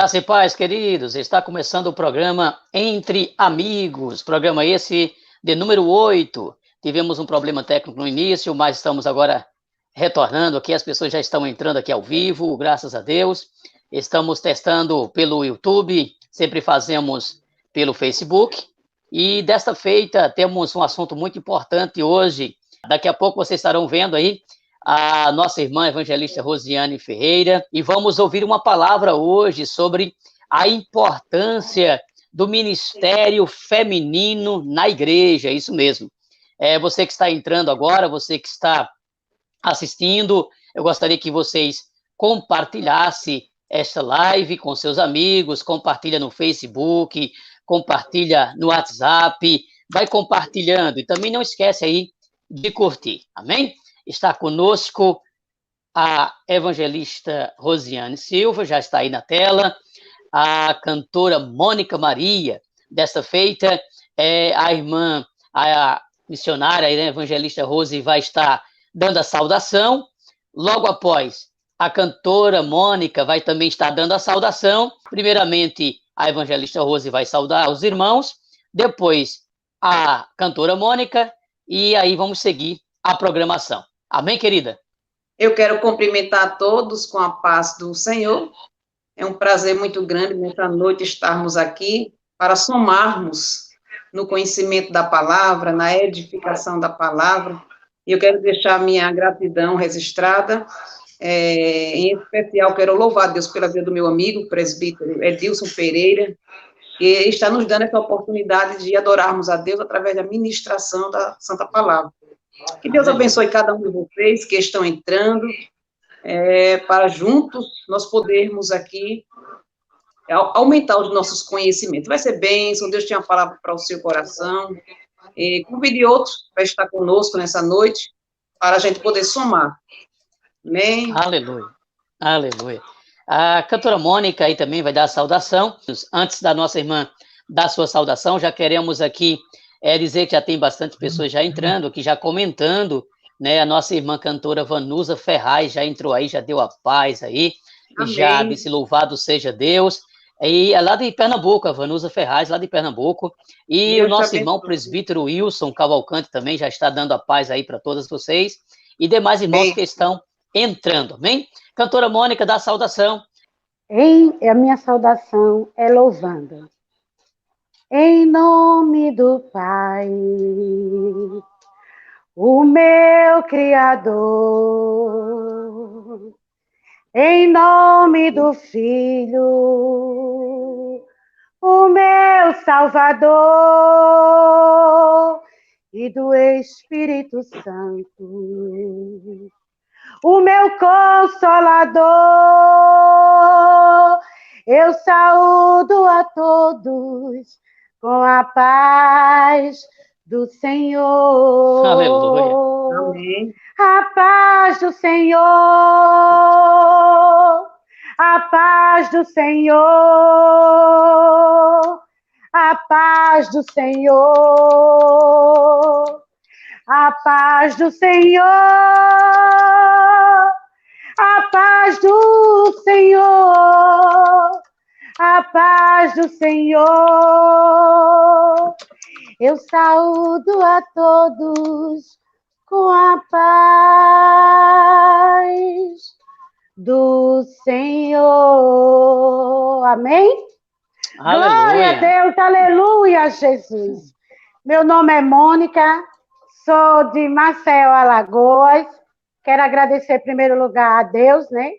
Graça e paz, queridos. Está começando o programa Entre Amigos. Programa esse de número 8. Tivemos um problema técnico no início, mas estamos agora retornando aqui. As pessoas já estão entrando aqui ao vivo, graças a Deus. Estamos testando pelo YouTube, sempre fazemos pelo Facebook. E desta feita temos um assunto muito importante hoje. Daqui a pouco vocês estarão vendo aí a nossa irmã evangelista Rosiane Ferreira, e vamos ouvir uma palavra hoje sobre a importância do ministério feminino na igreja, isso mesmo. Você que está entrando agora, você que está assistindo, eu gostaria que vocês compartilhassem esta live com seus amigos, compartilha no Facebook, compartilha no WhatsApp, vai compartilhando, e também não esquece aí de curtir, amém? Está conosco a evangelista Rosiane Silva, já está aí na tela, a cantora Mônica Maria. Desta feita, a irmã, a missionária, a evangelista Rose vai estar dando a saudação. Logo após, a cantora Mônica vai também estar dando a saudação. Primeiramente, a evangelista Rose vai saudar os irmãos, depois a cantora Mônica, e aí vamos seguir a programação. Amém, querida? Eu quero cumprimentar a todos com a paz do Senhor. É um prazer muito grande nesta noite estarmos aqui para somarmos no conhecimento da palavra, na edificação da palavra. E eu quero deixar minha gratidão registrada. Em especial, quero louvar a Deus pela vida do meu amigo, o presbítero Edilson Pereira, que está nos dando essa oportunidade de adorarmos a Deus através da ministração da Santa Palavra. Que Deus abençoe cada um de vocês que estão entrando, para juntos nós podermos aqui aumentar os nossos conhecimentos. Vai ser bênção, Deus tem uma palavra para o seu coração. Convide outros para estar conosco nessa noite, para a gente poder somar. Amém? Aleluia, aleluia. A cantora Mônica aí também vai dar a saudação. Antes da nossa irmã dar a sua saudação, já queremos aqui dizer que já tem bastante pessoas já entrando, aqui já comentando, né? A nossa irmã cantora Vanusa Ferraz já entrou aí, já deu a paz aí, e já disse louvado seja Deus. E é lá de Pernambuco, a Vanusa Ferraz, lá de Pernambuco. E Deus, o nosso irmão presbítero Wilson Cavalcante também já está dando a paz aí para todas vocês. E demais irmãos que estão entrando, amém? Cantora Mônica, dá a saudação. A minha saudação é louvando. Em nome do Pai, o meu Criador. Em nome do Filho, o meu Salvador. E do Espírito Santo, o meu Consolador. Eu saúdo a todos com a paz do Senhor. Aleluia. Amém. A paz do Senhor. A paz do Senhor. A paz do Senhor. A paz do Senhor. A paz do Senhor. A paz do Senhor. Eu saúdo a todos com a paz do Senhor. Amém? Aleluia. Glória a Deus, aleluia, Jesus. Meu nome é Mônica, sou de Maceió, Alagoas. Quero agradecer, em primeiro lugar, a Deus, né?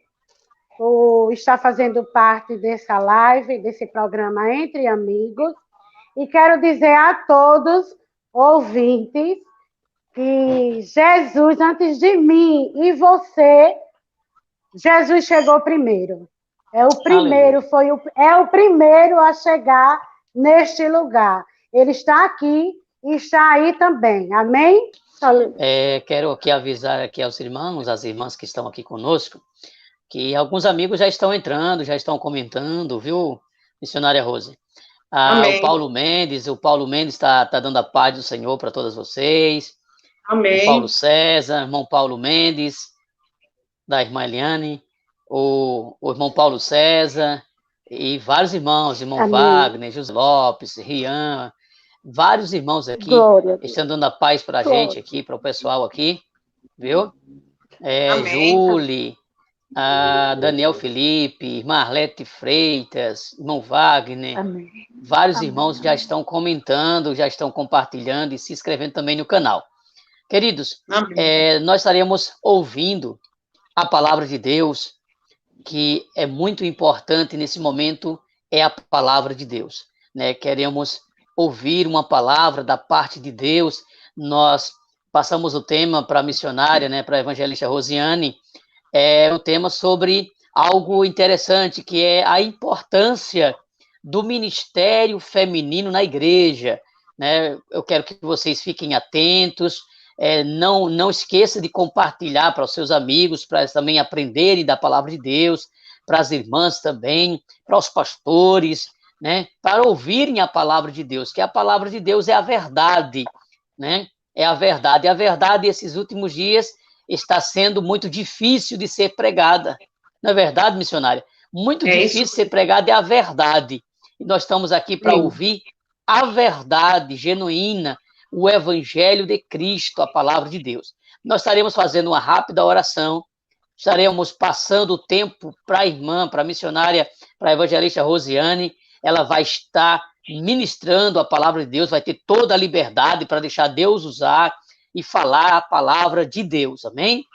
Por estar fazendo parte dessa live, desse programa Entre Amigos. E quero dizer a todos, ouvintes, que Jesus, antes de mim e você, Jesus chegou primeiro. É o primeiro, é o primeiro a chegar neste lugar. Ele está aqui e está aí também. Amém? Quero aqui avisar aqui aos irmãos, às irmãs que estão aqui conosco, que alguns amigos já estão entrando, já estão comentando, viu, missionária Rose? O Paulo Mendes está dando a paz do Senhor para todas vocês. Amém. O Paulo César, irmão Paulo Mendes, da irmã Eliane, o irmão Paulo César, E vários irmãos, irmão Amém. Wagner, José Lopes, Rian, vários irmãos aqui Glória a Deus. estão dando a paz para a gente aqui, para o pessoal aqui, viu? Amém. Júlia, Daniel Felipe, Marlete Freitas, irmão Wagner, Amém. vários irmãos já estão comentando, já estão compartilhando e se inscrevendo também no canal. Queridos, nós estaremos ouvindo a palavra de Deus, que é muito importante nesse momento, é a palavra de Deus, né? Queremos ouvir uma palavra da parte de Deus. Nós passamos o tema para a missionária, né, para a evangelista Rosiane, o tema sobre algo interessante, que é a importância do ministério feminino na igreja, né? Eu quero que vocês fiquem atentos, não esqueça de compartilhar para os seus amigos, para eles também aprenderem da palavra de Deus, para as irmãs também, para os pastores, né? Para ouvirem a palavra de Deus, que a palavra de Deus é a verdade, né? É a verdade. A verdade, esses últimos dias, está sendo muito difícil de ser pregada. Não é verdade, missionária? Muito difícil ser pregada é a verdade. E nós estamos aqui para ouvir a verdade genuína, o Evangelho de Cristo, a palavra de Deus. Nós estaremos fazendo uma rápida oração, estaremos passando o tempo para a irmã, para a missionária, para a evangelista Rosiane. Ela vai estar ministrando a palavra de Deus, vai ter toda a liberdade para deixar Deus usar e falar a palavra de Deus, amém?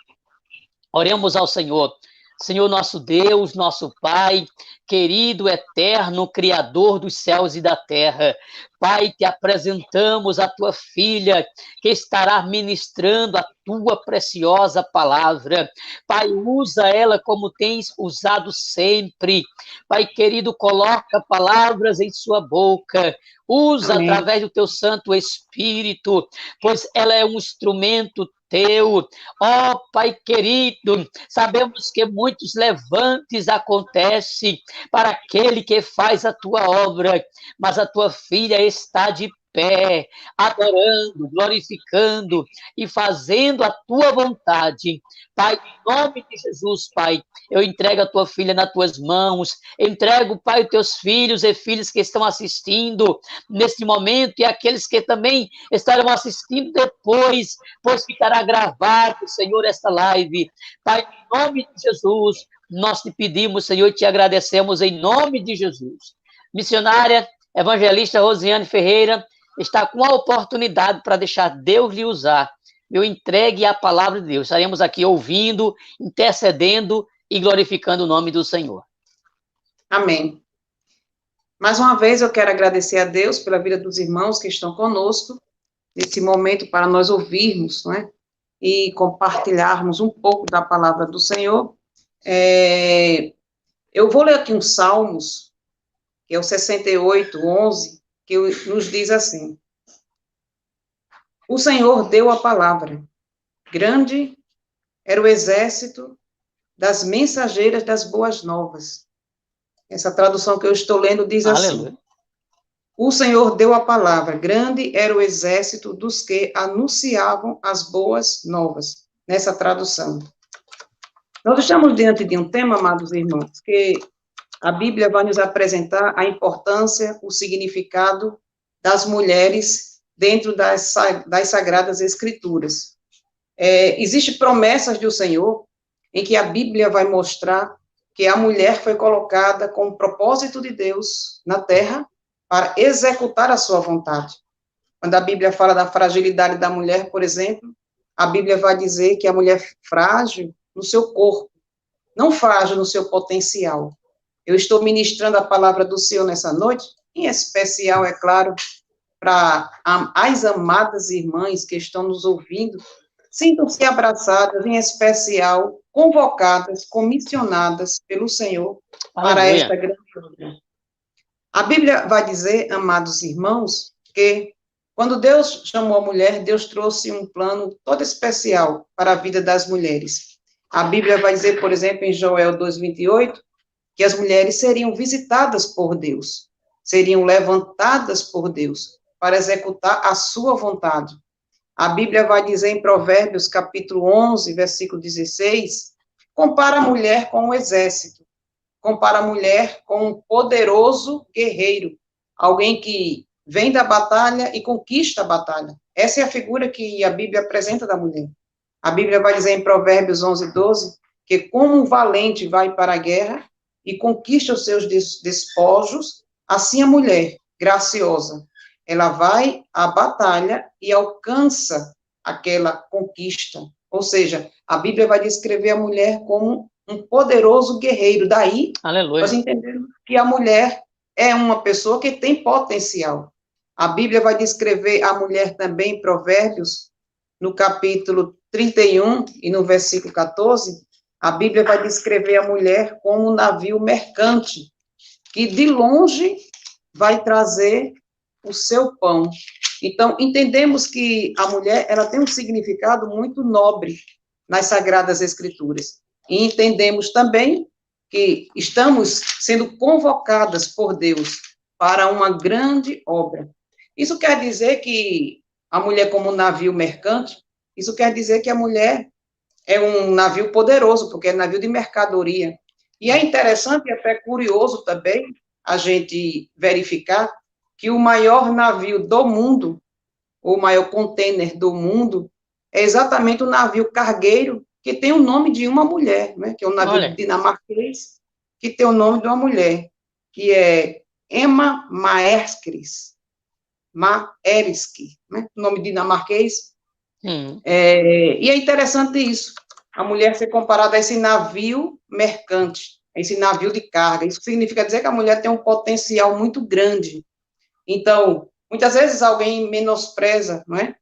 Oremos ao Senhor. Senhor, nosso Deus, nosso Pai, querido, eterno, Criador dos céus e da terra. Pai, te apresentamos a tua filha, que estará ministrando a tua preciosa palavra. Pai, usa ela como tens usado sempre. Pai querido, coloca palavras em sua boca. Usa através do teu Santo Espírito, pois ela é um instrumento teu. Ó Pai querido, sabemos que muitos levantes acontecem para aquele que faz a tua obra, mas a tua filha está de pé, adorando, glorificando e fazendo a tua vontade. Pai, em nome de Jesus, Pai, eu entrego a tua filha nas tuas mãos, entrego, Pai, os teus filhos e filhas que estão assistindo neste momento e aqueles que também estarão assistindo depois, pois ficará gravado, Senhor, esta live. Pai, em nome de Jesus, nós te pedimos, Senhor, e te agradecemos em nome de Jesus. Missionária, evangelista Rosiane Ferreira, está com a oportunidade para deixar Deus lhe usar. Eu entregue a palavra de Deus. Estaremos aqui ouvindo, intercedendo e glorificando o nome do Senhor. Amém. Mais uma vez eu quero agradecer a Deus pela vida dos irmãos que estão conosco, nesse momento para nós ouvirmos, né, e compartilharmos um pouco da palavra do Senhor. Eu vou ler aqui um Salmos, que é o 68:11, que nos diz assim: o Senhor deu a palavra, grande era o exército das mensageiras das boas novas. Essa tradução que eu estou lendo diz assim: o Senhor deu a palavra, grande era o exército dos que anunciavam as boas novas. Nessa tradução. Nós estamos diante de um tema, amados irmãos, que a Bíblia vai nos apresentar a importância, o significado das mulheres dentro das Sagradas Escrituras. Existem promessas do Senhor em que a Bíblia vai mostrar que a mulher foi colocada com o propósito de Deus na terra para executar a sua vontade. Quando a Bíblia fala da fragilidade da mulher, por exemplo, a Bíblia vai dizer que a mulher é frágil no seu corpo, não frágil no seu potencial. Eu estou ministrando a palavra do Senhor nessa noite, em especial, é claro, para as amadas irmãs que estão nos ouvindo, sintam-se abraçadas, em especial, convocadas, comissionadas pelo Senhor para esta grande obra. A Bíblia vai dizer, amados irmãos, que quando Deus chamou a mulher, Deus trouxe um plano todo especial para a vida das mulheres. A Bíblia vai dizer, por exemplo, em Joel 2:28, que as mulheres seriam visitadas por Deus, seriam levantadas por Deus para executar a sua vontade. A Bíblia vai dizer em Provérbios, capítulo 11, versículo 16, compara a mulher com o exército compara a mulher com um poderoso guerreiro, alguém que vem da batalha e conquista a batalha. Essa é a figura que a Bíblia apresenta da mulher. A Bíblia vai dizer em Provérbios 11:12, que como um valente vai para a guerra e conquista os seus despojos, assim a mulher, graciosa, ela vai à batalha e alcança aquela conquista. Ou seja, a Bíblia vai descrever a mulher como um poderoso guerreiro. Daí, Aleluia. nós entendemos que a mulher é uma pessoa que tem potencial. A Bíblia vai descrever a mulher também em Provérbios, no capítulo 31 e no versículo 14, a Bíblia vai descrever a mulher como um navio mercante, que de longe vai trazer o seu pão. Então, entendemos que a mulher, ela tem um significado muito nobre nas Sagradas Escrituras. E entendemos também que estamos sendo convocadas por Deus para uma grande obra. Isso quer dizer que a mulher como um navio mercante, isso quer dizer que a mulher é um navio poderoso, porque é navio de mercadoria. E é interessante e até curioso também a gente verificar que o maior navio do mundo, o maior container do mundo, é exatamente o navio cargueiro, que tem o nome de uma mulher, né? Que é um navio dinamarquês, que tem o nome de uma mulher, que é Emma Maersky, né? Nome dinamarquês. E é interessante isso, a mulher ser comparada a esse navio mercante, a esse navio de carga. Isso significa dizer que a mulher tem um potencial muito grande. Então, muitas vezes alguém menospreza, não é?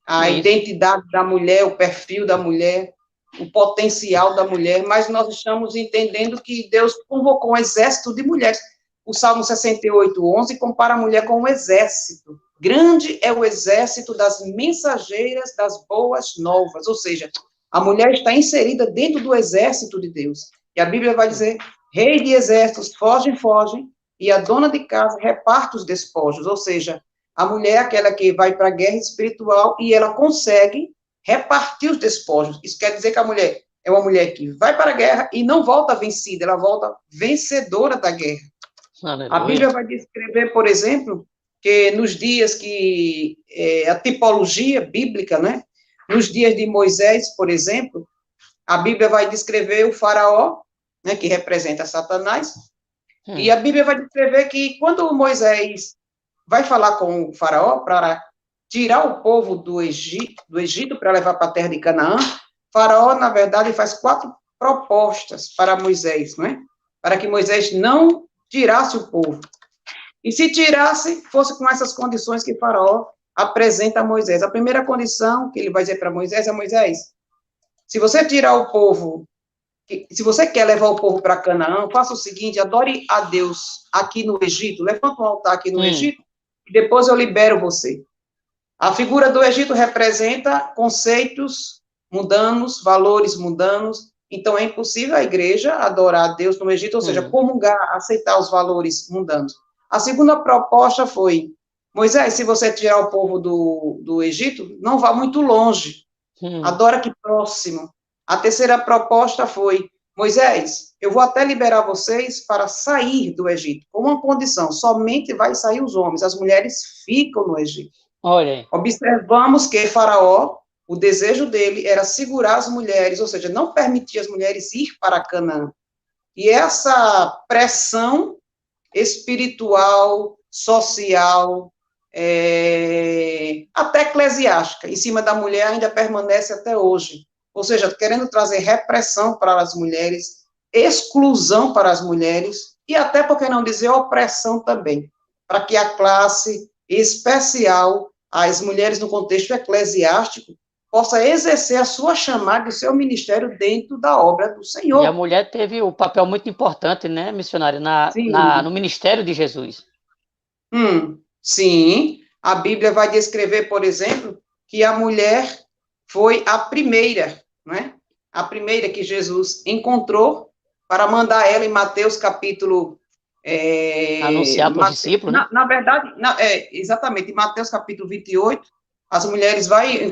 A identidade da mulher, o perfil da mulher, o potencial da mulher, mas nós estamos entendendo que Deus convocou um exército de mulheres. O Salmo 68:11 compara a mulher com um exército. Grande é o exército das mensageiras das boas novas, ou seja, a mulher está inserida dentro do exército de Deus. E a Bíblia vai dizer, rei de exércitos, fogem, e a dona de casa reparte os despojos, ou seja, a mulher é aquela que vai para a guerra espiritual e ela consegue repartir os despojos. Isso quer dizer que a mulher é uma mulher que vai para a guerra e não volta vencida, ela volta vencedora da guerra. Aleluia. A Bíblia vai descrever, por exemplo, que nos dias que a tipologia bíblica, né? Nos dias de Moisés, por exemplo, a Bíblia vai descrever o faraó, né, que representa Satanás, e a Bíblia vai descrever que quando Moisés vai falar com o faraó para tirar o povo do Egito para levar para a terra de Canaã, faraó, na verdade, faz 4 propostas para Moisés, não é? Para que Moisés não tirasse o povo. E se tirasse, fosse com essas condições que faraó apresenta a Moisés. A primeira condição que ele vai dizer para Moisés é: Moisés, se você tirar o povo, se você quer levar o povo para Canaã, faça o seguinte, adore a Deus aqui no Egito, levanta um altar aqui no Egito, e depois eu libero você. A figura do Egito representa conceitos mundanos, valores mundanos, então é impossível a igreja adorar a Deus no Egito, ou seja, comungar, aceitar os valores mundanos. A segunda proposta foi, Moisés, se você tirar o povo do Egito, não vá muito longe, adora aqui próximo. A terceira proposta foi, Moisés, eu vou até liberar vocês para sair do Egito, com uma condição, somente vai sair os homens, as mulheres ficam no Egito. Olha aí. Observamos que Faraó, o desejo dele era segurar as mulheres, ou seja, não permitir as mulheres ir para Canaã. E essa pressão espiritual, social, até eclesiástica, em cima da mulher ainda permanece até hoje. Ou seja, querendo trazer repressão para as mulheres, exclusão para as mulheres, e até, por que não dizer, opressão também, para que a classe especial, as mulheres no contexto eclesiástico, possa exercer a sua chamada e o seu ministério dentro da obra do Senhor. E a mulher teve um papel muito importante, né, missionário, no ministério de Jesus. Sim, a Bíblia vai descrever, por exemplo, que a mulher foi a primeira, né? A primeira que Jesus encontrou para mandar ela em Mateus capítulo... anunciar para os discípulos, né? Na verdade, exatamente, em Mateus capítulo 28, as mulheres vai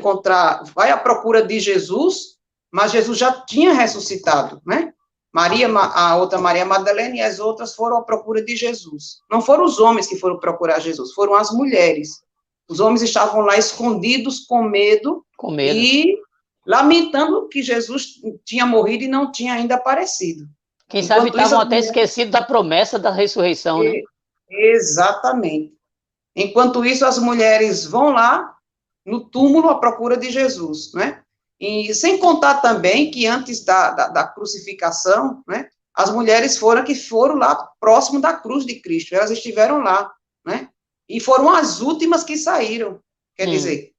à procura de Jesus, mas Jesus já tinha ressuscitado, né? A outra Maria Madalena e as outras foram à procura de Jesus. Não foram os homens que foram procurar Jesus, foram as mulheres. Os homens estavam lá escondidos com medo. E lamentando que Jesus tinha morrido e não tinha ainda aparecido. Quem sabe estavam até esquecidos da promessa da ressurreição, né? Exatamente. Enquanto isso, as mulheres vão lá no túmulo à procura de Jesus, né? E sem contar também que antes da crucificação, né, as mulheres foram lá próximo da cruz de Cristo, elas estiveram lá, né? E foram as últimas que saíram, quer dizer,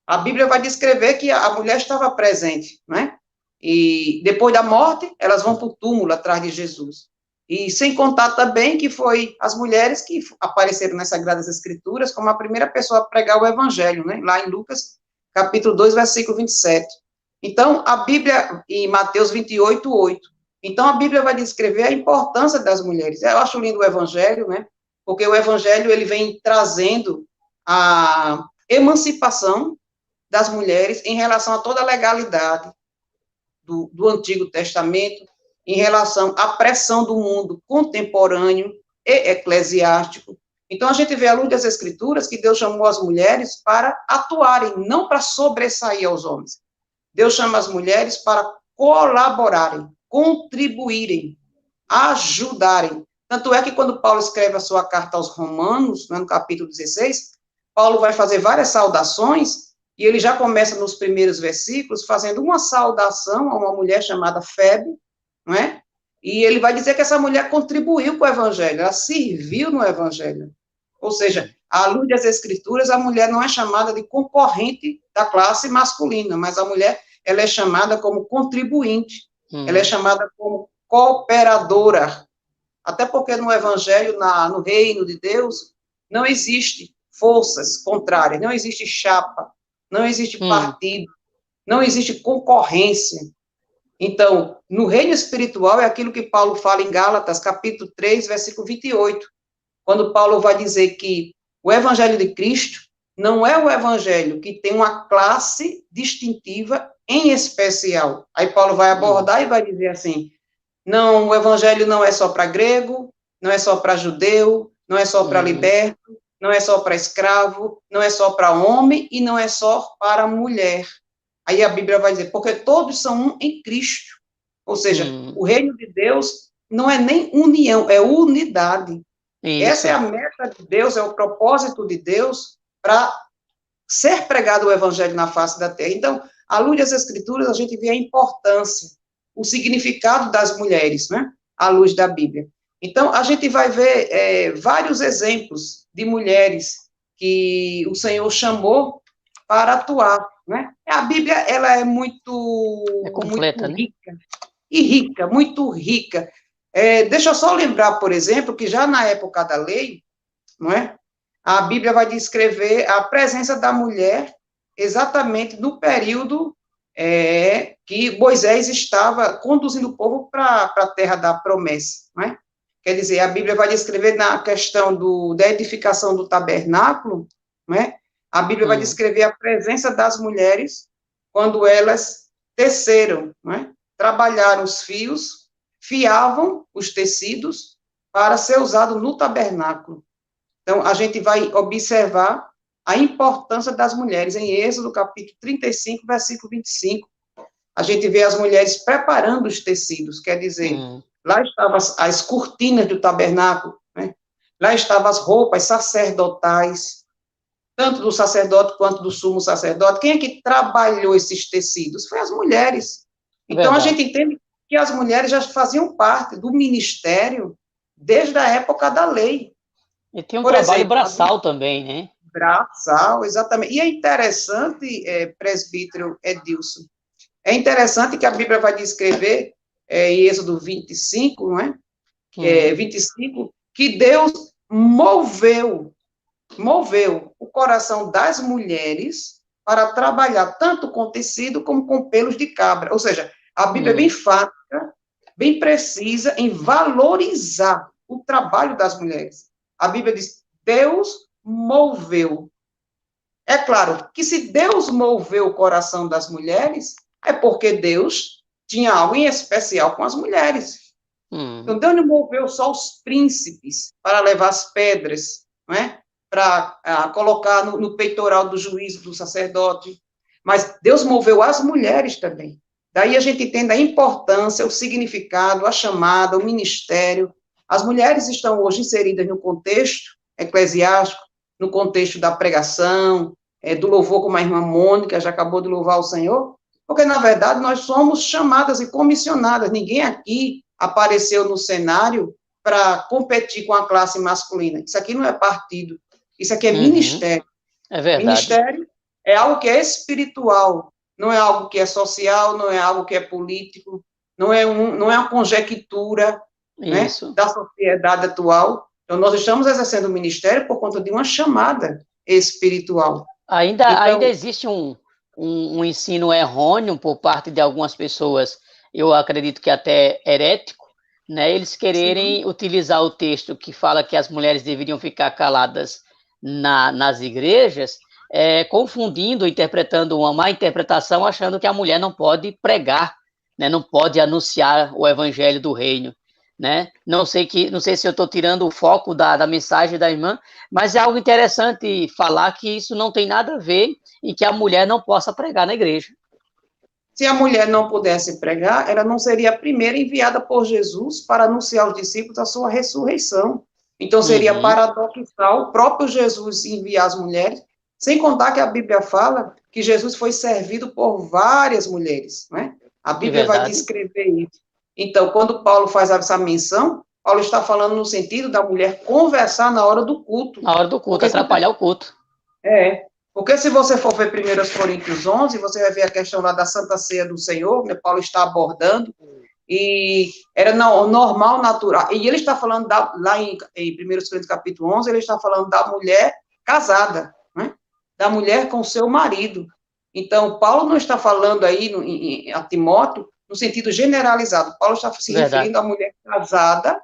a Bíblia vai descrever que a mulher estava presente, né? E depois da morte, elas vão para o túmulo atrás de Jesus. E sem contar também que foi as mulheres que apareceram nas Sagradas Escrituras como a primeira pessoa a pregar o Evangelho, né? Lá em Lucas, capítulo 2, versículo 27. Então, a Bíblia, em Mateus 28, 8. Então, a Bíblia vai descrever a importância das mulheres. Eu acho lindo o Evangelho, né? Porque o Evangelho, ele vem trazendo a emancipação das mulheres em relação a toda a legalidade do Antigo Testamento, em relação à pressão do mundo contemporâneo e eclesiástico. Então, a gente vê à luz das Escrituras que Deus chamou as mulheres para atuarem, não para sobressair aos homens. Deus chama as mulheres para colaborarem, contribuírem, ajudarem. Tanto é que quando Paulo escreve a sua carta aos Romanos, no capítulo 16, Paulo vai fazer várias saudações, e ele já começa nos primeiros versículos fazendo uma saudação a uma mulher chamada Febe, não é? E ele vai dizer que essa mulher contribuiu com o Evangelho, ela serviu no Evangelho. Ou seja, à luz das Escrituras, a mulher não é chamada de concorrente da classe masculina, mas a mulher, ela é chamada como contribuinte, ela é chamada como cooperadora. Até porque no Evangelho, no reino de Deus, não existe forças contrárias, não existe chapa, não existe partido, não existe concorrência. Então, no reino espiritual é aquilo que Paulo fala em Gálatas, capítulo 3, versículo 28, quando Paulo vai dizer que o evangelho de Cristo não é o evangelho que tem uma classe distintiva em especial. Aí Paulo vai abordar e vai dizer assim, não, o evangelho não é só para grego, não é só para judeu, não é só para liberto, não é só para escravo, não é só para homem e não é só para mulher. Aí a Bíblia vai dizer, porque todos são um em Cristo. Ou seja, o reino de Deus não é nem união, é unidade. Isso. Essa é a meta de Deus, é o propósito de Deus para ser pregado o evangelho na face da terra. Então, à luz das Escrituras, a gente vê a importância, o significado das mulheres, né? À luz da Bíblia. Então, a gente vai ver vários exemplos de mulheres que o Senhor chamou para atuar, né? A Bíblia, ela é muito, completa, muito rica, né? E rica, muito rica. Deixa eu só lembrar, por exemplo, que já na época da lei, não é? A Bíblia vai descrever a presença da mulher exatamente no período que Moisés estava conduzindo o povo para a terra da promessa, não é? Quer dizer, a Bíblia vai descrever na questão da edificação do tabernáculo, não é? A Bíblia vai descrever a presença das mulheres quando elas teceram, não é? Trabalharam os fios, fiavam os tecidos para ser usado no tabernáculo. Então, a gente vai observar a importância das mulheres. Em Êxodo, capítulo 35, versículo 25, a gente vê as mulheres preparando os tecidos, quer dizer, lá estavam as cortinas do tabernáculo, né? Lá estavam as roupas sacerdotais, tanto do sacerdote quanto do sumo sacerdote. Quem é que trabalhou esses tecidos? Foi as mulheres. Então, verdade. A gente entende que as mulheres já faziam parte do ministério desde a época da lei. E tem um trabalho braçal também, né? Braçal, exatamente. E é interessante, presbítero Edilson, é interessante que a Bíblia vai descrever, em Êxodo 25, não é? 25, que Deus moveu o coração das mulheres para trabalhar tanto com tecido como com pelos de cabra. Ou seja, a Bíblia é bem fática, bem precisa em valorizar o trabalho das mulheres. A Bíblia diz, Deus moveu. É claro que se Deus moveu o coração das mulheres, é porque Deus tinha algo em especial com as mulheres. Então, Deus não moveu só os príncipes para levar as pedras, não é? Para colocar no peitoral do juiz, do sacerdote, mas Deus moveu as mulheres também. Daí a gente entende a importância, o significado, a chamada, o ministério. As mulheres estão hoje inseridas no contexto eclesiástico, no contexto da pregação, do louvor, como a irmã Mônica já acabou de louvar o Senhor, porque, na verdade, nós somos chamadas e comissionadas. Ninguém aqui apareceu no cenário para competir com a classe masculina. Isso aqui não é partido, isso aqui é ministério. É verdade. Ministério é algo que é espiritual, não é algo que é social, não é algo que é político, não é uma conjectura, né, da sociedade atual. Então, nós estamos exercendo o ministério por conta de uma chamada espiritual. Ainda existe um ensino errôneo por parte de algumas pessoas, eu acredito que até herético, né, eles quererem utilizar o texto que fala que as mulheres deveriam ficar caladas nas igrejas, confundindo, interpretando uma má interpretação, achando que a mulher não pode pregar, né, não pode anunciar o evangelho do reino, né? Não sei se eu estou tirando o foco da mensagem da irmã, mas é algo interessante falar que isso não tem nada a ver e que a mulher não possa pregar na igreja. Se a mulher não pudesse pregar, ela não seria a primeira enviada por Jesus para anunciar aos discípulos a sua ressurreição. Então, seria paradoxal o próprio Jesus enviar as mulheres, sem contar que a Bíblia fala que Jesus foi servido por várias mulheres, né? A Bíblia vai descrever isso. Então, quando Paulo faz essa menção, Paulo está falando no sentido da mulher conversar na hora do culto. Na hora do culto, atrapalhar o culto. Porque se você for ver 1 Coríntios 11, você vai ver a questão lá da Santa Ceia do Senhor, né, Paulo está abordando, e era normal, natural, e ele está falando lá em 1 Coríntios capítulo 11, ele está falando da mulher casada, né, da mulher com seu marido. Então, Paulo não está falando aí a Timóteo no sentido generalizado, Paulo está se referindo à mulher casada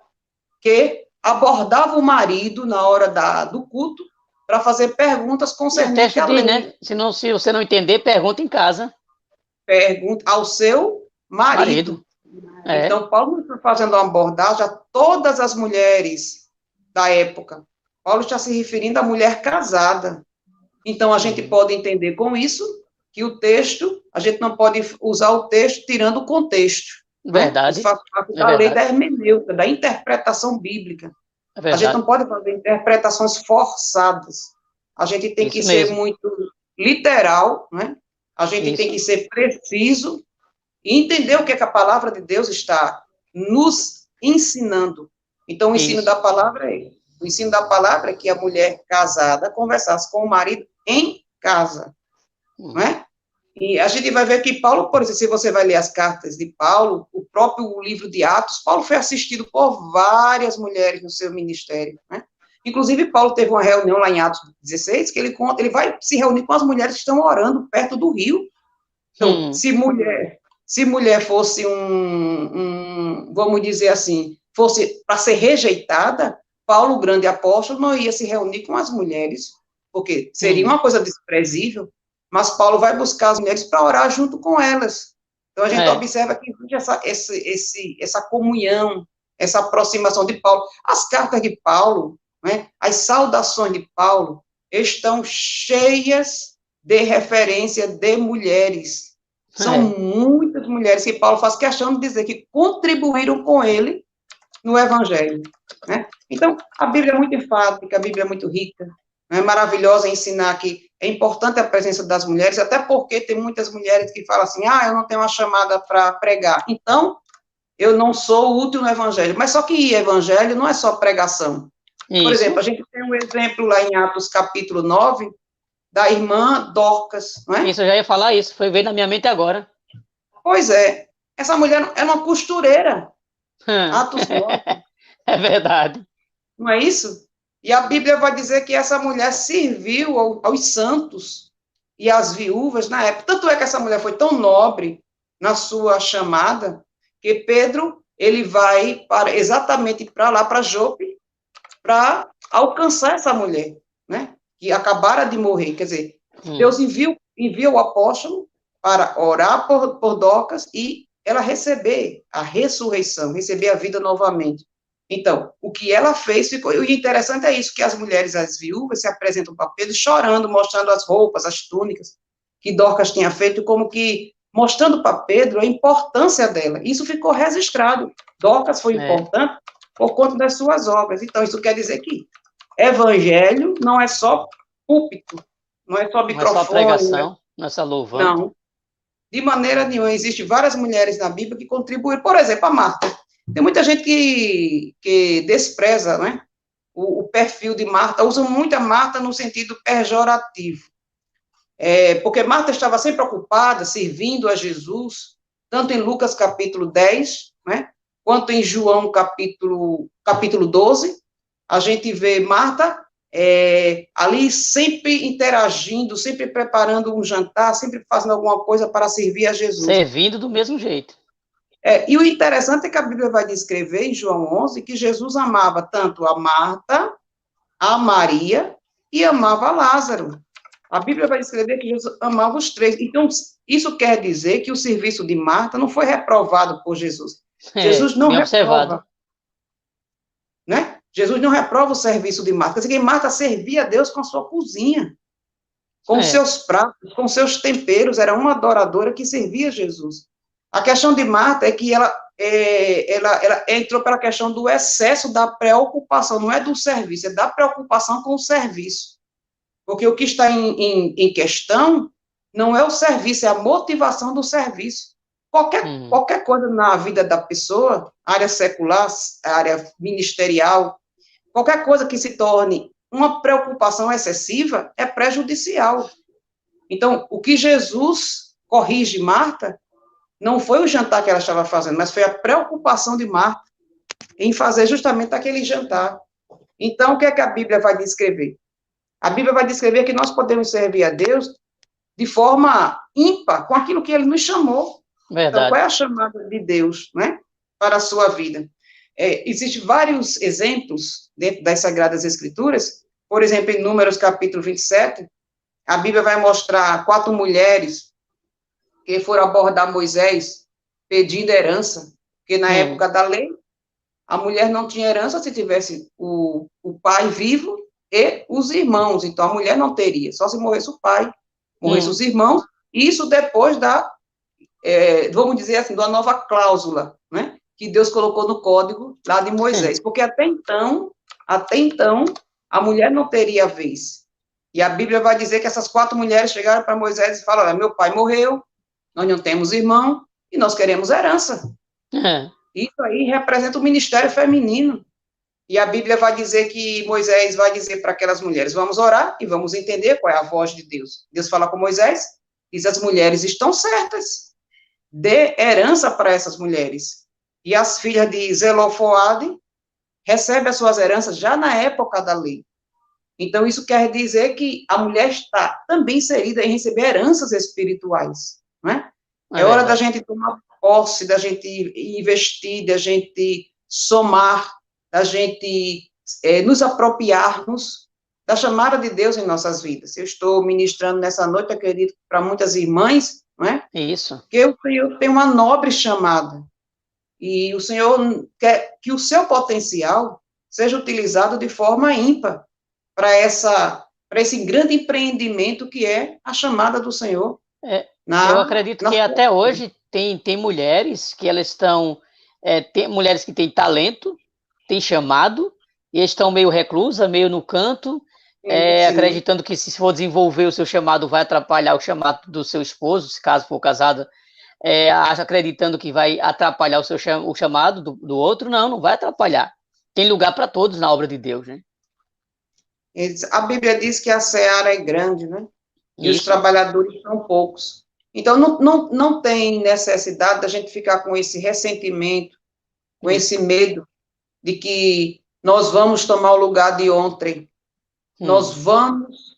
que abordava o marido na hora do culto, para fazer perguntas concernentes à lei. Né? Se você não entender, pergunta em casa. Pergunta ao seu marido. Então, Paulo está fazendo uma abordagem a todas as mulheres da época. Paulo está se referindo à mulher casada. Então, a gente pode entender com isso que o texto, a gente não pode usar o texto tirando o contexto. Verdade. Né? A lei da hermenêutica, da interpretação bíblica. A gente não pode fazer interpretações forçadas. A gente tem que ser muito literal, né? A gente tem que ser preciso e entender o que a palavra de Deus está nos ensinando. Então, o ensino da palavra é que a mulher casada conversasse com o marido em casa, não é? E a gente vai ver que Paulo, por exemplo, se você vai ler as cartas de Paulo, o próprio livro de Atos, Paulo foi assistido por várias mulheres no seu ministério, né? Inclusive, Paulo teve uma reunião lá em Atos 16, que ele vai se reunir com as mulheres que estão orando perto do rio. Então, se mulher fosse vamos dizer assim, fosse para ser rejeitada, Paulo, o grande apóstolo, não ia se reunir com as mulheres, porque seria uma coisa desprezível. Mas Paulo vai buscar as mulheres para orar junto com elas. Então, a gente observa que existe essa comunhão, essa aproximação de Paulo. As cartas de Paulo, né, as saudações de Paulo, estão cheias de referência de mulheres. São muitas mulheres que Paulo faz questão de dizer que contribuíram com ele no Evangelho. Né? Então, a Bíblia é muito enfática, a Bíblia é muito rica, é maravilhosa em ensinar que é importante a presença das mulheres, até porque tem muitas mulheres que falam assim, eu não tenho uma chamada para pregar, então eu não sou útil no evangelho, mas só que evangelho não é só pregação. Isso. Por exemplo, a gente tem um exemplo lá em Atos capítulo 9, da irmã Dorcas, não é? Isso, eu já ia falar isso, foi ver na minha mente agora. Pois é, essa mulher é uma costureira, Atos 9. É verdade. Não é isso? E a Bíblia vai dizer que essa mulher serviu aos santos e às viúvas na época. Tanto é que essa mulher foi tão nobre na sua chamada, que Pedro, ele vai exatamente para lá, para Jope, para alcançar essa mulher, né? Que acabara de morrer. Quer dizer, Deus envia o apóstolo para orar por Dorcas e ela receber a ressurreição, receber a vida novamente. Então, o que ela fez ficou... E o interessante é isso, que as mulheres, as viúvas, se apresentam para Pedro chorando, mostrando as roupas, as túnicas que Dorcas tinha feito, como que mostrando para Pedro a importância dela. Isso ficou registrado. Dorcas foi importante por conta das suas obras. Então, isso quer dizer que evangelho não é só púlpito, não é só microfone. Não é só pregação, não é só louvando. Não, de maneira nenhuma. Existem várias mulheres na Bíblia que contribuíram. Por exemplo, a Marta. Tem muita gente que despreza, né, o perfil de Marta, usa muito a Marta no sentido pejorativo. Porque Marta estava sempre ocupada, servindo a Jesus, tanto em Lucas capítulo 10, né, quanto em João capítulo 12, a gente vê Marta ali sempre interagindo, sempre preparando um jantar, sempre fazendo alguma coisa para servir a Jesus. Servindo do mesmo jeito. E o interessante é que a Bíblia vai descrever em João 11 que Jesus amava tanto a Marta, a Maria e amava a Lázaro. A Bíblia vai descrever que Jesus amava os três. Então, isso quer dizer que o serviço de Marta não foi reprovado por Jesus. Jesus não reprova. Né? Jesus não reprova o serviço de Marta. Quer dizer que Marta servia a Deus com a sua cozinha, com seus pratos, com seus temperos. Era uma adoradora que servia a Jesus. A questão de Marta é que ela entrou pela questão do excesso da preocupação, não é do serviço, é da preocupação com o serviço. Porque o que está em questão não é o serviço, é a motivação do serviço. Qualquer coisa na vida da pessoa, área secular, área ministerial, qualquer coisa que se torne uma preocupação excessiva é prejudicial. Então, o que Jesus corrige Marta não foi o jantar que ela estava fazendo, mas foi a preocupação de Marta em fazer justamente aquele jantar. Então, o que é que a Bíblia vai descrever? A Bíblia vai descrever que nós podemos servir a Deus de forma ímpar, com aquilo que Ele nos chamou. Verdade. Então, qual é a chamada de Deus, né, para a sua vida? Existem vários exemplos dentro das Sagradas Escrituras. Por exemplo, em Números capítulo 27, a Bíblia vai mostrar 4 mulheres que foram abordar Moisés pedindo herança, porque na época da lei, a mulher não tinha herança se tivesse o pai vivo e os irmãos, então a mulher não teria, só se morresse o pai, morresse os irmãos, isso depois vamos dizer assim, da nova cláusula, né, que Deus colocou no código lá de Moisés, porque até então, a mulher não teria vez. E a Bíblia vai dizer que essas 4 mulheres chegaram para Moisés e falaram: olha, meu pai morreu, nós não temos irmão, e nós queremos herança. Isso aí representa o ministério feminino. E a Bíblia vai dizer que Moisés vai dizer para aquelas mulheres: vamos orar e vamos entender qual é a voz de Deus. Deus fala com Moisés, diz: as mulheres estão certas, dê herança para essas mulheres. E as filhas de Zelofode recebem as suas heranças já na época da lei. Então, isso quer dizer que a mulher está também inserida em receber heranças espirituais, né? É hora da gente tomar posse, da gente investir, da gente somar, da gente nos apropriarmos da chamada de Deus em nossas vidas. Eu estou ministrando nessa noite, acredito, para muitas irmãs, não é? Isso. Que o Senhor tem uma nobre chamada, e o Senhor quer que o seu potencial seja utilizado de forma ímpar para esse grande empreendimento que é a chamada do Senhor. Eu acredito que até hoje tem mulheres que elas estão, tem mulheres que têm talento, têm chamado, e estão meio reclusas, meio no canto, acreditando que se for desenvolver o seu chamado vai atrapalhar o chamado do seu esposo, se caso for casada, acreditando que vai atrapalhar o chamado do outro. Não vai atrapalhar. Tem lugar para todos na obra de Deus, né? A Bíblia diz que a seara é grande, né? E os trabalhadores são poucos. Então, não tem necessidade da gente ficar com esse ressentimento, com esse medo de que nós vamos tomar o lugar de ontem. Nós vamos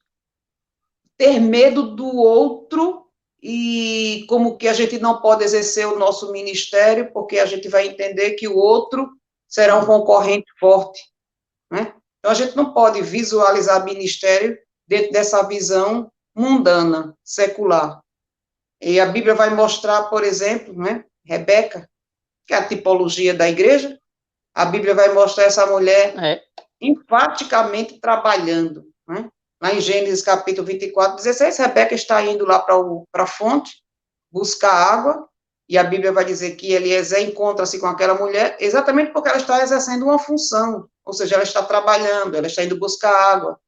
ter medo do outro e como que a gente não pode exercer o nosso ministério, porque a gente vai entender que o outro será um concorrente forte, né? Então, a gente não pode visualizar ministério dentro dessa visão mundana, secular. E a Bíblia vai mostrar, por exemplo, né, Rebeca, que é a tipologia da igreja. A Bíblia vai mostrar essa mulher enfaticamente trabalhando, né? Lá em Gênesis capítulo 24, 16, Rebeca está indo lá para a fonte buscar água, e a Bíblia vai dizer que Eliezer encontra-se com aquela mulher exatamente porque ela está exercendo uma função, ou seja, ela está trabalhando, ela está indo buscar água.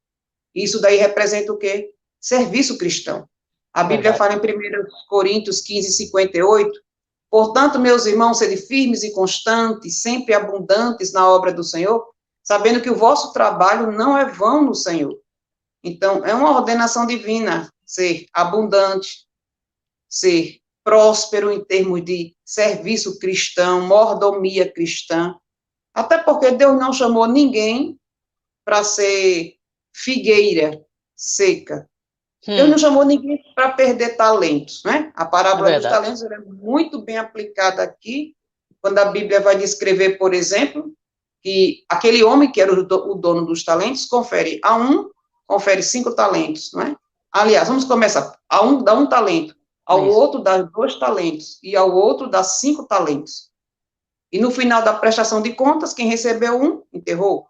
Isso daí representa o quê? Serviço cristão. A Bíblia fala em 1 Coríntios 15, 58, portanto, meus irmãos, sede firmes e constantes, sempre abundantes na obra do Senhor, sabendo que o vosso trabalho não é vão no Senhor. Então, é uma ordenação divina ser abundante, ser próspero em termos de serviço cristão, mordomia cristã, até porque Deus não chamou ninguém para ser figueira seca. Deus não chamou ninguém para perder talentos, né? A parábola dos talentos é muito bem aplicada aqui, quando a Bíblia vai descrever, por exemplo, que aquele homem que era o dono dos talentos confere 5 talentos, não é? Aliás, vamos começar. A um dá 1 talento, ao outro dá 2 talentos, e ao outro dá 5 talentos. E no final da prestação de contas, quem recebeu 1, enterrou.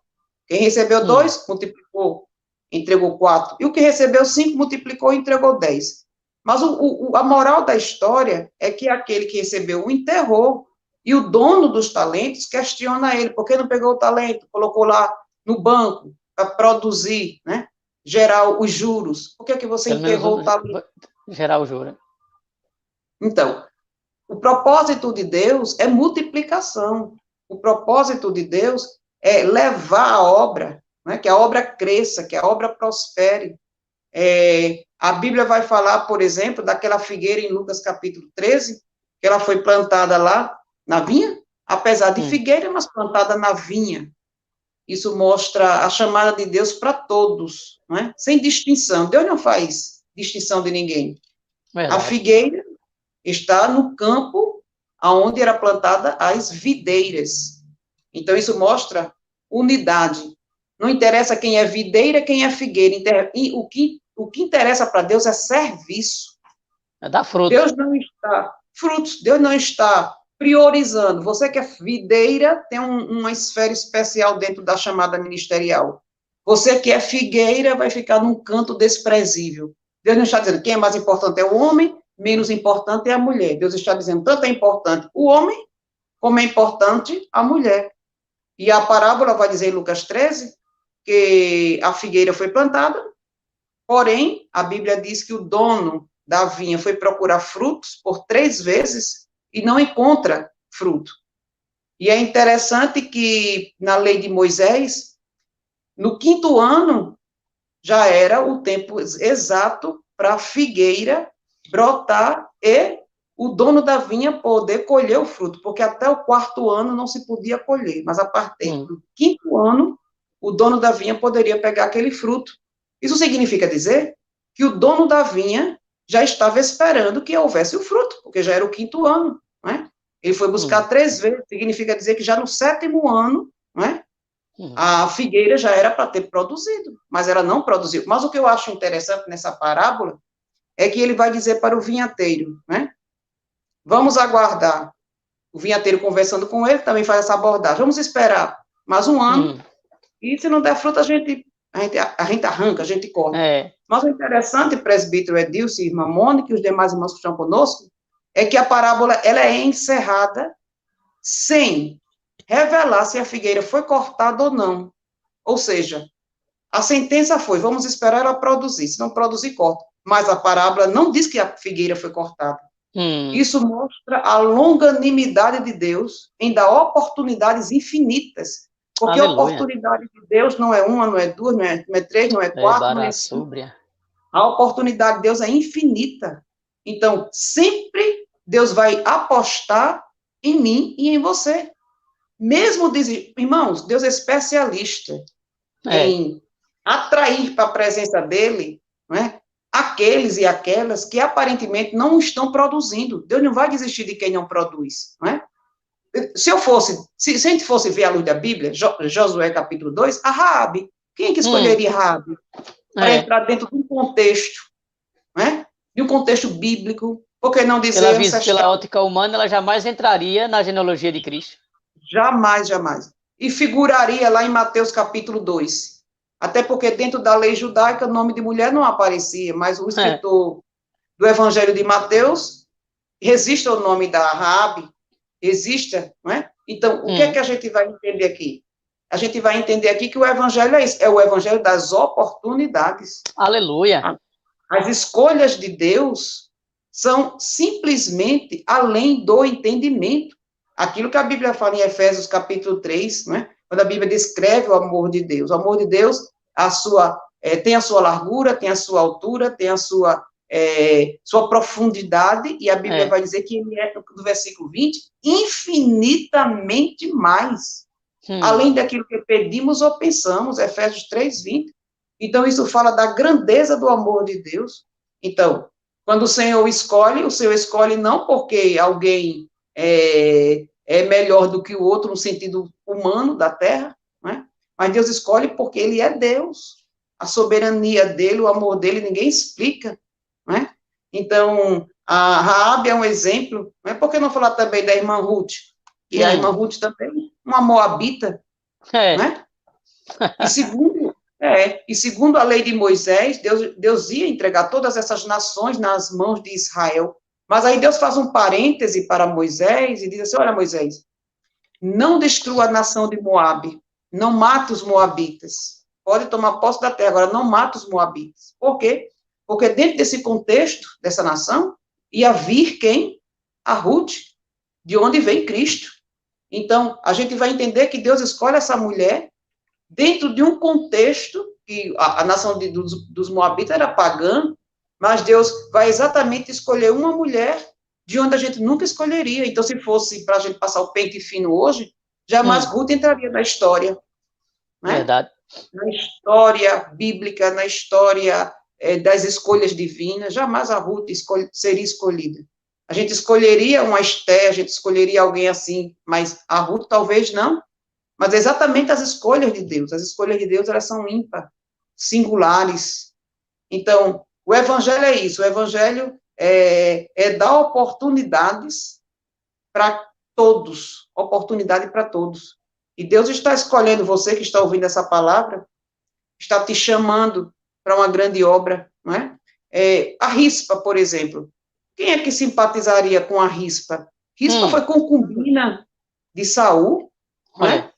Quem recebeu 2, multiplicou, entregou 4. E o que recebeu 5, multiplicou e entregou 10. Mas a moral da história é que aquele que recebeu 1 enterrou, e o dono dos talentos questiona ele, por que não pegou o talento, colocou lá no banco para produzir, né? Gerar os juros. Por que você enterrou o talento? Gerar o juro. Então, o propósito de Deus é multiplicação. O propósito de Deus é levar a obra, né, que a obra cresça, que a obra prospere. A Bíblia vai falar, por exemplo, daquela figueira em Lucas capítulo 13, que ela foi plantada lá na vinha, apesar de figueira, mas plantada na vinha. Isso mostra a chamada de Deus para todos, não é? Sem distinção. Deus não faz distinção de ninguém. Verdade. A figueira está no campo onde era plantada as videiras. Então, isso mostra unidade. Não interessa quem é videira, quem é figueira. O que interessa para Deus é serviço. É dar frutos. Deus não está priorizando. Você que é videira tem uma esfera especial dentro da chamada ministerial. Você que é figueira vai ficar num canto desprezível. Deus não está dizendo quem é mais importante é o homem, menos importante é a mulher. Deus está dizendo tanto é importante o homem, como é importante a mulher. E a parábola vai dizer em Lucas 13 que a figueira foi plantada, porém, a Bíblia diz que o dono da vinha foi procurar frutos por 3 vezes e não encontra fruto. E é interessante que, na lei de Moisés, no 5º ano, já era o tempo exato para a figueira brotar e o dono da vinha poder colher o fruto, porque até o 4º ano não se podia colher, mas a partir do 5º ano, o dono da vinha poderia pegar aquele fruto. Isso significa dizer que o dono da vinha já estava esperando que houvesse o fruto, porque já era o 5º ano, não é? Ele foi buscar 3 vezes, significa dizer que já no 7º ano, não é? A figueira já era para ter produzido, mas ela não produziu. Mas o que eu acho interessante nessa parábola é que ele vai dizer para o vinhateiro, né? Vamos aguardar. O vinhateiro conversando com ele também faz essa abordagem. Vamos esperar mais 1 ano, e se não der fruto, a gente arranca, a gente corta. Mas o interessante, presbítero Edilson, irmã Mônica e os demais irmãos que estão conosco, é que a parábola ela é encerrada sem revelar se a figueira foi cortada ou não. Ou seja, a sentença foi, vamos esperar ela produzir, se não produzir, corta. Mas a parábola não diz que a figueira foi cortada. Isso mostra a longanimidade de Deus em dar oportunidades infinitas. Porque a oportunidade de Deus não é 1, não é 2, não é 3, não é 4, não é 5. A oportunidade de Deus é infinita. Então, sempre Deus vai apostar em mim e em você. Mesmo, irmãos, Deus é especialista em atrair para a presença dele, não é? Aqueles e aquelas que aparentemente não estão produzindo. Deus não vai desistir de quem não produz, não é? Se a gente fosse ver a luz da Bíblia, Josué capítulo 2, a Raabe, quem é que escolheria Raabe? Para entrar dentro de um contexto, né? De um contexto bíblico, Por que não dizer ancestral? Pela ótica humana, ela jamais entraria na genealogia de Cristo. Jamais, jamais. E figuraria lá em Mateus capítulo 2. Até porque dentro da lei judaica o nome de mulher não aparecia, mas o escritor do Evangelho de Mateus resiste ao nome da Raabe, existe, não é? Então, o que é que a gente vai entender aqui? A gente vai entender aqui que o Evangelho é isso, é o Evangelho das oportunidades. Aleluia! As escolhas de Deus são simplesmente além do entendimento. Aquilo que a Bíblia fala em Efésios capítulo 3, né? Quando a Bíblia descreve o amor de Deus. O amor de Deus tem a sua largura, tem a sua altura, tem a sua profundidade, e a Bíblia vai dizer que ele é, no versículo 20, infinitamente mais, além daquilo que pedimos ou pensamos, Efésios 3, 20. Então, isso fala da grandeza do amor de Deus. Então, quando o Senhor escolhe não porque alguém é melhor do que o outro no sentido humano da terra, né? Mas Deus escolhe porque ele é Deus. A soberania dele, o amor dele, ninguém explica, né? Então, a Raabe é um exemplo, né? Por que não falar também da irmã Ruth? E a irmã Ruth também, uma moabita, né? E segundo a lei de Moisés, Deus ia entregar todas essas nações nas mãos de Israel. Mas aí Deus faz um parêntese para Moisés e diz assim, olha, Moisés, não destrua a nação de Moabe, não mate os moabitas. Pode tomar posse da terra, agora não mate os moabitas. Por quê? Porque dentro desse contexto, dessa nação, ia vir quem? A Ruth, de onde vem Cristo. Então, a gente vai entender que Deus escolhe essa mulher dentro de um contexto que a nação dos moabitas era pagã, mas Deus vai exatamente escolher uma mulher de onde a gente nunca escolheria. Então, se fosse para a gente passar o pente fino hoje, jamais Ruth entraria na história. Né? Verdade. Na história bíblica, na história das escolhas divinas, jamais a Ruth seria escolhida. A gente escolheria uma Esté, a gente escolheria alguém assim, mas a Ruth talvez não. Mas é exatamente as escolhas de Deus. As escolhas de Deus, elas são ímpar, singulares. Então, o Evangelho é isso. O Evangelho é dar oportunidades para todos. Oportunidade para todos. E Deus está escolhendo você que está ouvindo essa palavra, está te chamando para uma grande obra, não é? A Rispa, por exemplo. Quem é que simpatizaria com a Rispa? Rispa foi concubina de Saul, não é?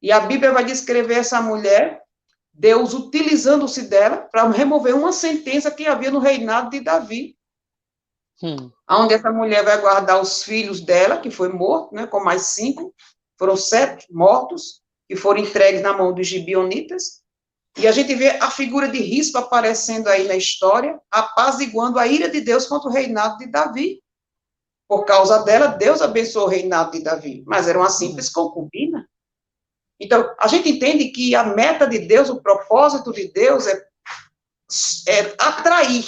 E a Bíblia vai descrever essa mulher, Deus utilizando-se dela para remover uma sentença que havia no reinado de Davi. Onde essa mulher vai guardar os filhos dela, que foi morto, né, com mais 5, foram 7 mortos, que foram entregues na mão dos gibeonitas. E a gente vê a figura de Rispa aparecendo aí na história, apaziguando a ira de Deus contra o reinado de Davi. Por causa dela, Deus abençoou o reinado de Davi, mas era uma simples concubina. Então, a gente entende que a meta de Deus, o propósito de Deus é atrair,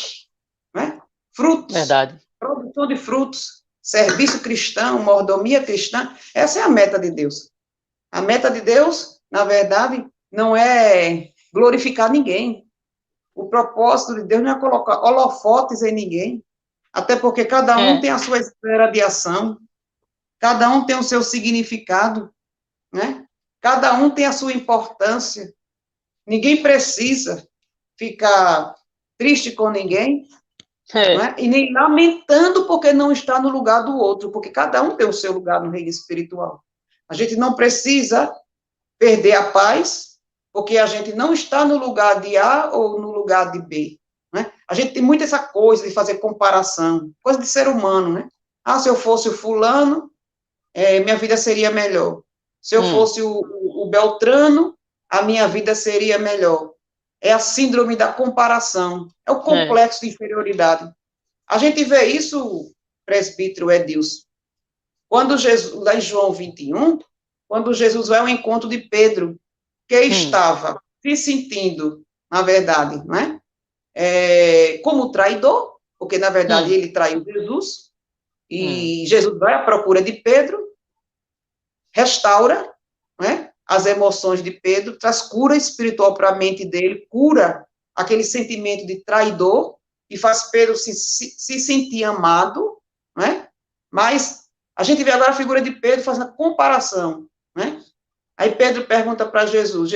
né? Frutos. Verdade. Produção de frutos, serviço cristão, mordomia cristã, essa é a meta de Deus. A meta de Deus, na verdade, não é glorificar ninguém. O propósito de Deus não é colocar holofotes em ninguém, até porque cada um tem a sua esfera de ação, cada um tem o seu significado, né? Cada um tem a sua importância. Ninguém precisa ficar triste com ninguém, né? E nem lamentando porque não está no lugar do outro, porque cada um tem o seu lugar no reino espiritual. A gente não precisa perder a paz, porque a gente não está no lugar de A ou no lugar de B. Né? A gente tem muito essa coisa de fazer comparação, coisa de ser humano, né? Ah, se eu fosse o fulano, minha vida seria melhor. Se eu fosse o Beltrano, a minha vida seria melhor. É a síndrome da comparação, é o complexo de inferioridade. A gente vê isso, presbítero Edilson, quando Jesus, lá em João 21, quando Jesus vai ao encontro de Pedro, que estava se sentindo, na verdade, né, como traidor, porque, na verdade, ele traiu Jesus, e Jesus vai à procura de Pedro, restaura, né, as emoções de Pedro, traz cura espiritual para a mente dele, cura aquele sentimento de traidor, que faz Pedro se sentir amado, né? Mas a gente vê agora a figura de Pedro fazendo a comparação, né? Aí Pedro pergunta para Jesus,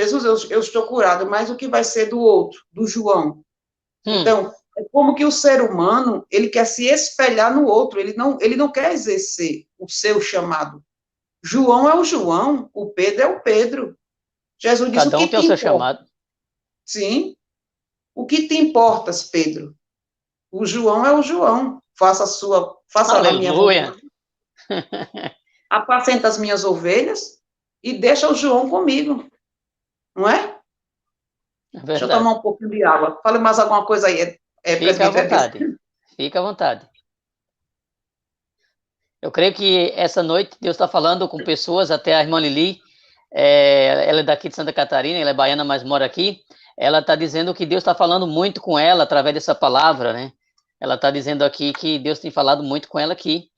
eu estou curado, mas o que vai ser do outro, do João? Então, é como que o ser humano, ele quer se espelhar no outro, ele não quer exercer o seu chamado. João é o João, o Pedro é o Pedro. Jesus disse, Cada um tem o seu chamado. Sim. O que te importas, Pedro? O João é o João. Faça a minha vontade. Apacenta as minhas ovelhas e deixa o João comigo. Não é? Deixa eu tomar um pouquinho de água. Fale mais alguma coisa aí. Fica à vontade. Fica à vontade. Eu creio que essa noite Deus está falando com pessoas, até a irmã Lili, ela é daqui de Santa Catarina, ela é baiana, mas mora aqui. Ela está dizendo que Deus está falando muito com ela através dessa palavra, né? Ela está dizendo aqui que Deus tem falado muito com ela aqui.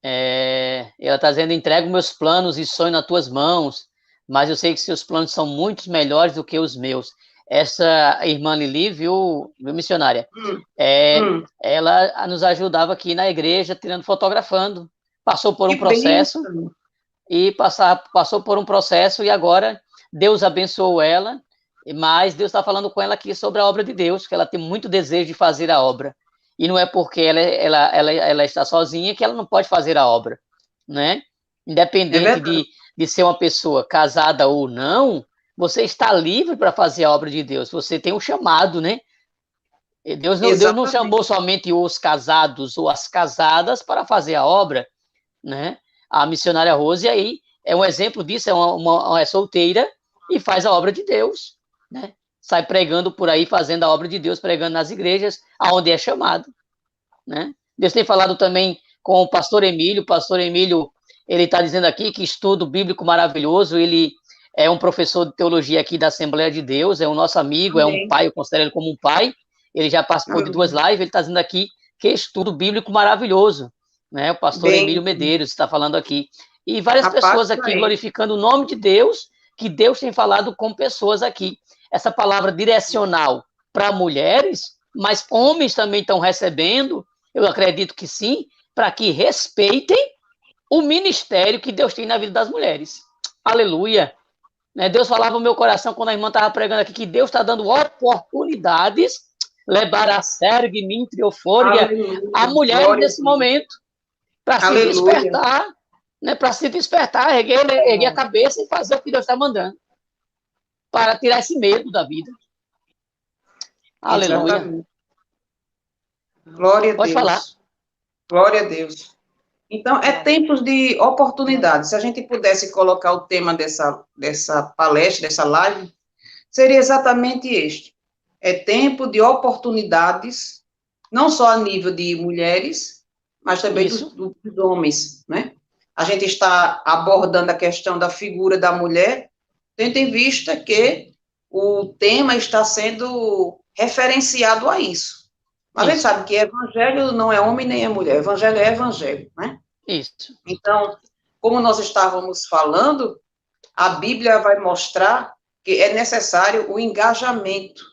Ela está dizendo, entrego meus planos e sonho nas tuas mãos, mas eu sei que seus planos são muito melhores do que os meus. Essa irmã Lili, viu missionária? Ela nos ajudava aqui na igreja, fotografando. Passou por um processo passou por um processo e agora Deus abençoou ela, mas Deus está falando com ela aqui sobre a obra de Deus, que ela tem muito desejo de fazer a obra. E não é porque ela está sozinha que ela não pode fazer a obra, né? Independente de ser uma pessoa casada ou não, você está livre para fazer a obra de Deus. Você tem um chamado, né? Deus não chamou somente os casados ou as casadas para fazer a obra, né? A missionária Rose aí é um exemplo disso, é solteira e faz a obra de Deus, né? Sai pregando por aí, fazendo a obra de Deus, pregando nas igrejas, aonde é chamado, né? Deus tem falado também com o pastor Emílio. O pastor Emílio, ele está dizendo aqui que estudo bíblico maravilhoso, ele é um professor de teologia aqui da Assembleia de Deus, é um nosso amigo, é um pai, eu considero ele como um pai, ele já participou de 2 lives, ele está dizendo aqui que estudo bíblico maravilhoso, né? O pastor Emílio Medeiros está falando aqui. E várias pessoas aqui glorificando o nome de Deus, que Deus tem falado com pessoas aqui. Essa palavra direcional para mulheres, mas homens também estão recebendo, eu acredito que sim, para que respeitem o ministério que Deus tem na vida das mulheres. Aleluia! Né? Deus falava no meu coração quando a irmã estava pregando aqui que Deus está dando oportunidades, levar a sergue, mintriofória, a mulher nesse momento, para se despertar, né? Para se despertar, erguer a cabeça e fazer o que Deus está mandando, para tirar esse medo da vida. Aleluia. Exatamente. Glória a Deus. Pode falar. Glória a Deus. Então, é tempos de oportunidades. Se a gente pudesse colocar o tema dessa palestra, dessa live, seria exatamente este. É tempo de oportunidades, não só a nível de mulheres, mas também dos homens, né? A gente está abordando a questão da figura da mulher, tendo em vista que o tema está sendo referenciado a isso. Mas a gente sabe que evangelho não é homem nem é mulher, evangelho é evangelho, né? Isso. Então, como nós estávamos falando, a Bíblia vai mostrar que é necessário o engajamento,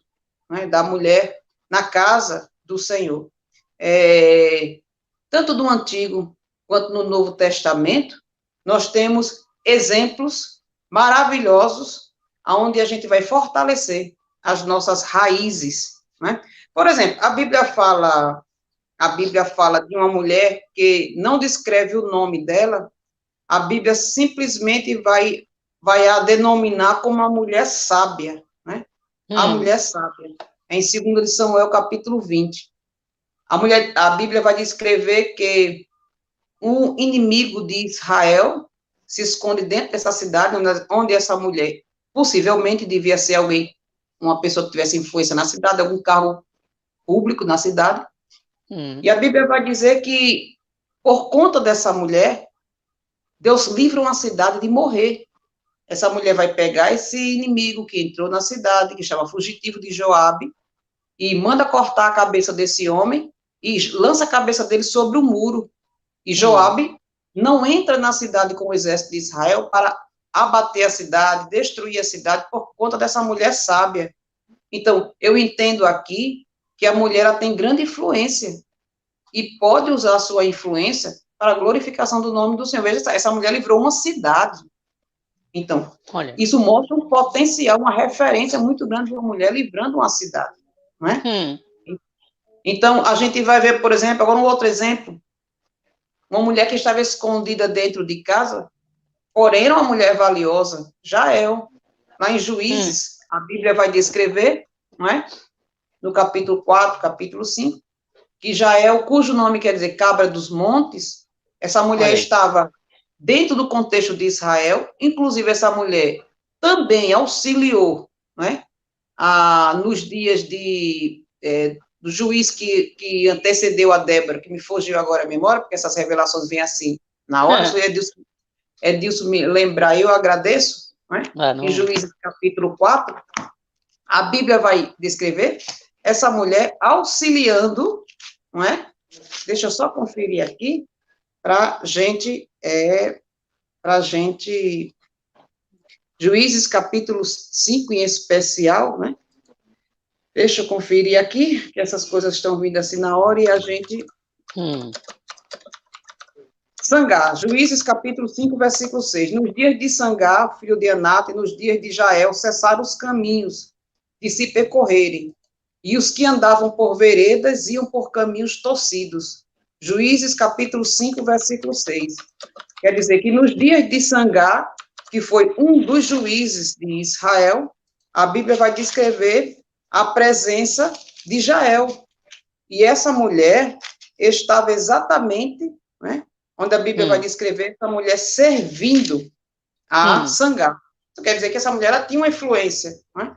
né, da mulher na casa do Senhor. Tanto no Antigo quanto no Novo Testamento, nós temos exemplos maravilhosos onde a gente vai fortalecer as nossas raízes, né? Por exemplo, a Bíblia fala de uma mulher que não descreve o nome dela, a Bíblia simplesmente vai a denominar como uma mulher sábia, né? A mulher sábia. Em 2 de Samuel, capítulo 20. A Bíblia vai descrever que um inimigo de Israel se esconde dentro dessa cidade, onde essa mulher possivelmente devia ser alguém, uma pessoa que tivesse influência na cidade, algum cargo público na cidade. E a Bíblia vai dizer que, por conta dessa mulher, Deus livra uma cidade de morrer. Essa mulher vai pegar esse inimigo que entrou na cidade, que chama fugitivo de Joabe, e manda cortar a cabeça desse homem, e lança a cabeça dele sobre o muro. E Joabe não entra na cidade com o exército de Israel para abater a cidade, destruir a cidade, por conta dessa mulher sábia. Então, eu entendo aqui que a mulher ela tem grande influência e pode usar a sua influência para a glorificação do nome do Senhor. Veja, essa mulher livrou uma cidade. Então, Olha. isso mostra um potencial, uma referência muito grande de uma mulher livrando uma cidade, não é? Então, a gente vai ver, por exemplo, agora um outro exemplo, uma mulher que estava escondida dentro de casa, porém era uma mulher valiosa, Jael, lá em Juízes, a Bíblia vai descrever, não é? No capítulo 4, capítulo 5, que Jael, cujo nome quer dizer cabra dos montes, essa mulher estava dentro do contexto de Israel, inclusive essa mulher também auxiliou, não é? Nos dias do juiz que antecedeu a Débora, que me fugiu agora a memória, porque essas revelações vêm assim, na hora, se Edilson me lembrar, eu agradeço, não é? Em Juízes capítulo 4, a Bíblia vai descrever essa mulher auxiliando, não é? Deixa eu só conferir aqui, para gente, Juízes capítulo 5 em especial, né? Deixa eu conferir aqui, que essas coisas estão vindo assim na hora, e a gente... Sangar, Juízes capítulo 5, versículo 6. Nos dias de Sangar, filho de Anata, e nos dias de Jael, cessaram os caminhos de se percorrerem, e os que andavam por veredas iam por caminhos torcidos. Juízes capítulo 5, versículo 6. Quer dizer que nos dias de Sangar, que foi um dos juízes de Israel, a Bíblia vai descrever a presença de Jael. E essa mulher estava exatamente, né, onde a Bíblia vai descrever essa mulher servindo a Sangar. Isso quer dizer que essa mulher ela tinha uma influência, né?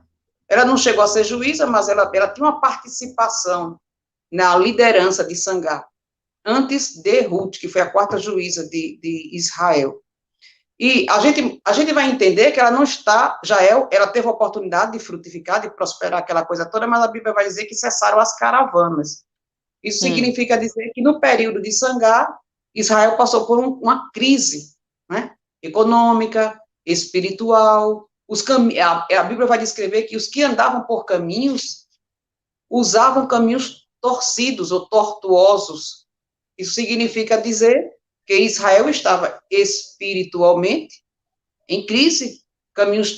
Ela não chegou a ser juíza, mas ela tinha uma participação na liderança de Sangar, antes de Ruth, que foi a quarta juíza de Israel. E a gente vai entender que ela não está, Jael, ela teve a oportunidade de frutificar, de prosperar aquela coisa toda, mas a Bíblia vai dizer que cessaram as caravanas. Isso significa dizer que no período de Sangar, Israel passou por uma crise, né, econômica, espiritual. A Bíblia vai descrever que os que andavam por caminhos usavam caminhos torcidos ou tortuosos. Isso significa dizer que Israel estava espiritualmente em crise, caminhos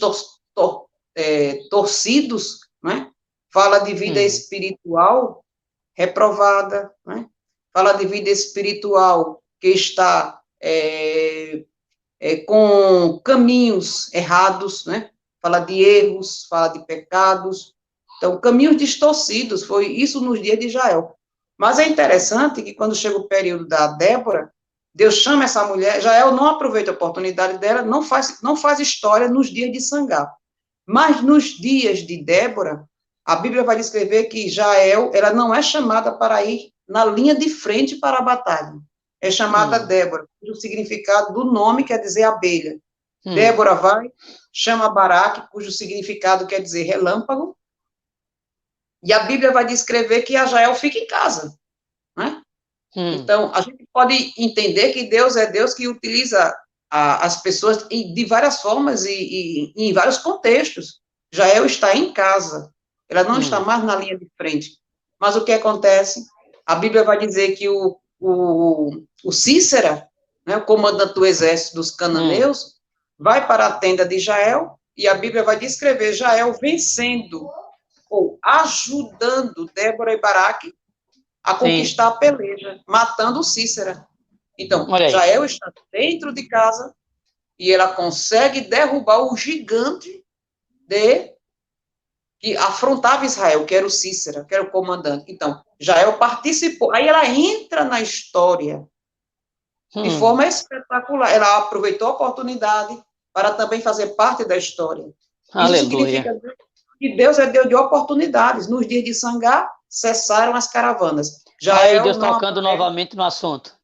torcidos, né? Fala de vida espiritual reprovada, né? Fala de vida espiritual que está com caminhos errados, né? Fala de erros, fala de pecados. Então, caminhos distorcidos, foi isso nos dias de Jael. Mas é interessante que quando chega o período da Débora, Deus chama essa mulher, Jael não aproveita a oportunidade dela, não faz história nos dias de Sangar. Mas nos dias de Débora, a Bíblia vai descrever que Jael, ela não é chamada para ir na linha de frente para a batalha. É chamada Débora, o significado do nome quer dizer abelha. Débora vai, chama Baraque, cujo significado quer dizer relâmpago, e a Bíblia vai descrever que a Jael fica em casa, né? Então, a gente pode entender que Deus é Deus que utiliza as pessoas de várias formas e em vários contextos. Jael está em casa, ela não está mais na linha de frente. Mas o que acontece? A Bíblia vai dizer que o Cícera, né, o comandante do exército dos cananeus, vai para a tenda de Jael, e a Bíblia vai descrever Jael vencendo, ou ajudando Débora e Baraque a conquistar a peleja, matando o Cícera. Então, Jael está dentro de casa e ela consegue derrubar o gigante que afrontava Israel, que era o Cícera, que era o comandante. Então, Jael participou. Aí ela entra na história de forma espetacular. Ela aproveitou a oportunidade para também fazer parte da história. Aleluia. Isso significa que Deus é Deus de oportunidades. Nos dias de Sangar, cessaram as caravanas. Aí Deus tocando novamente no assunto.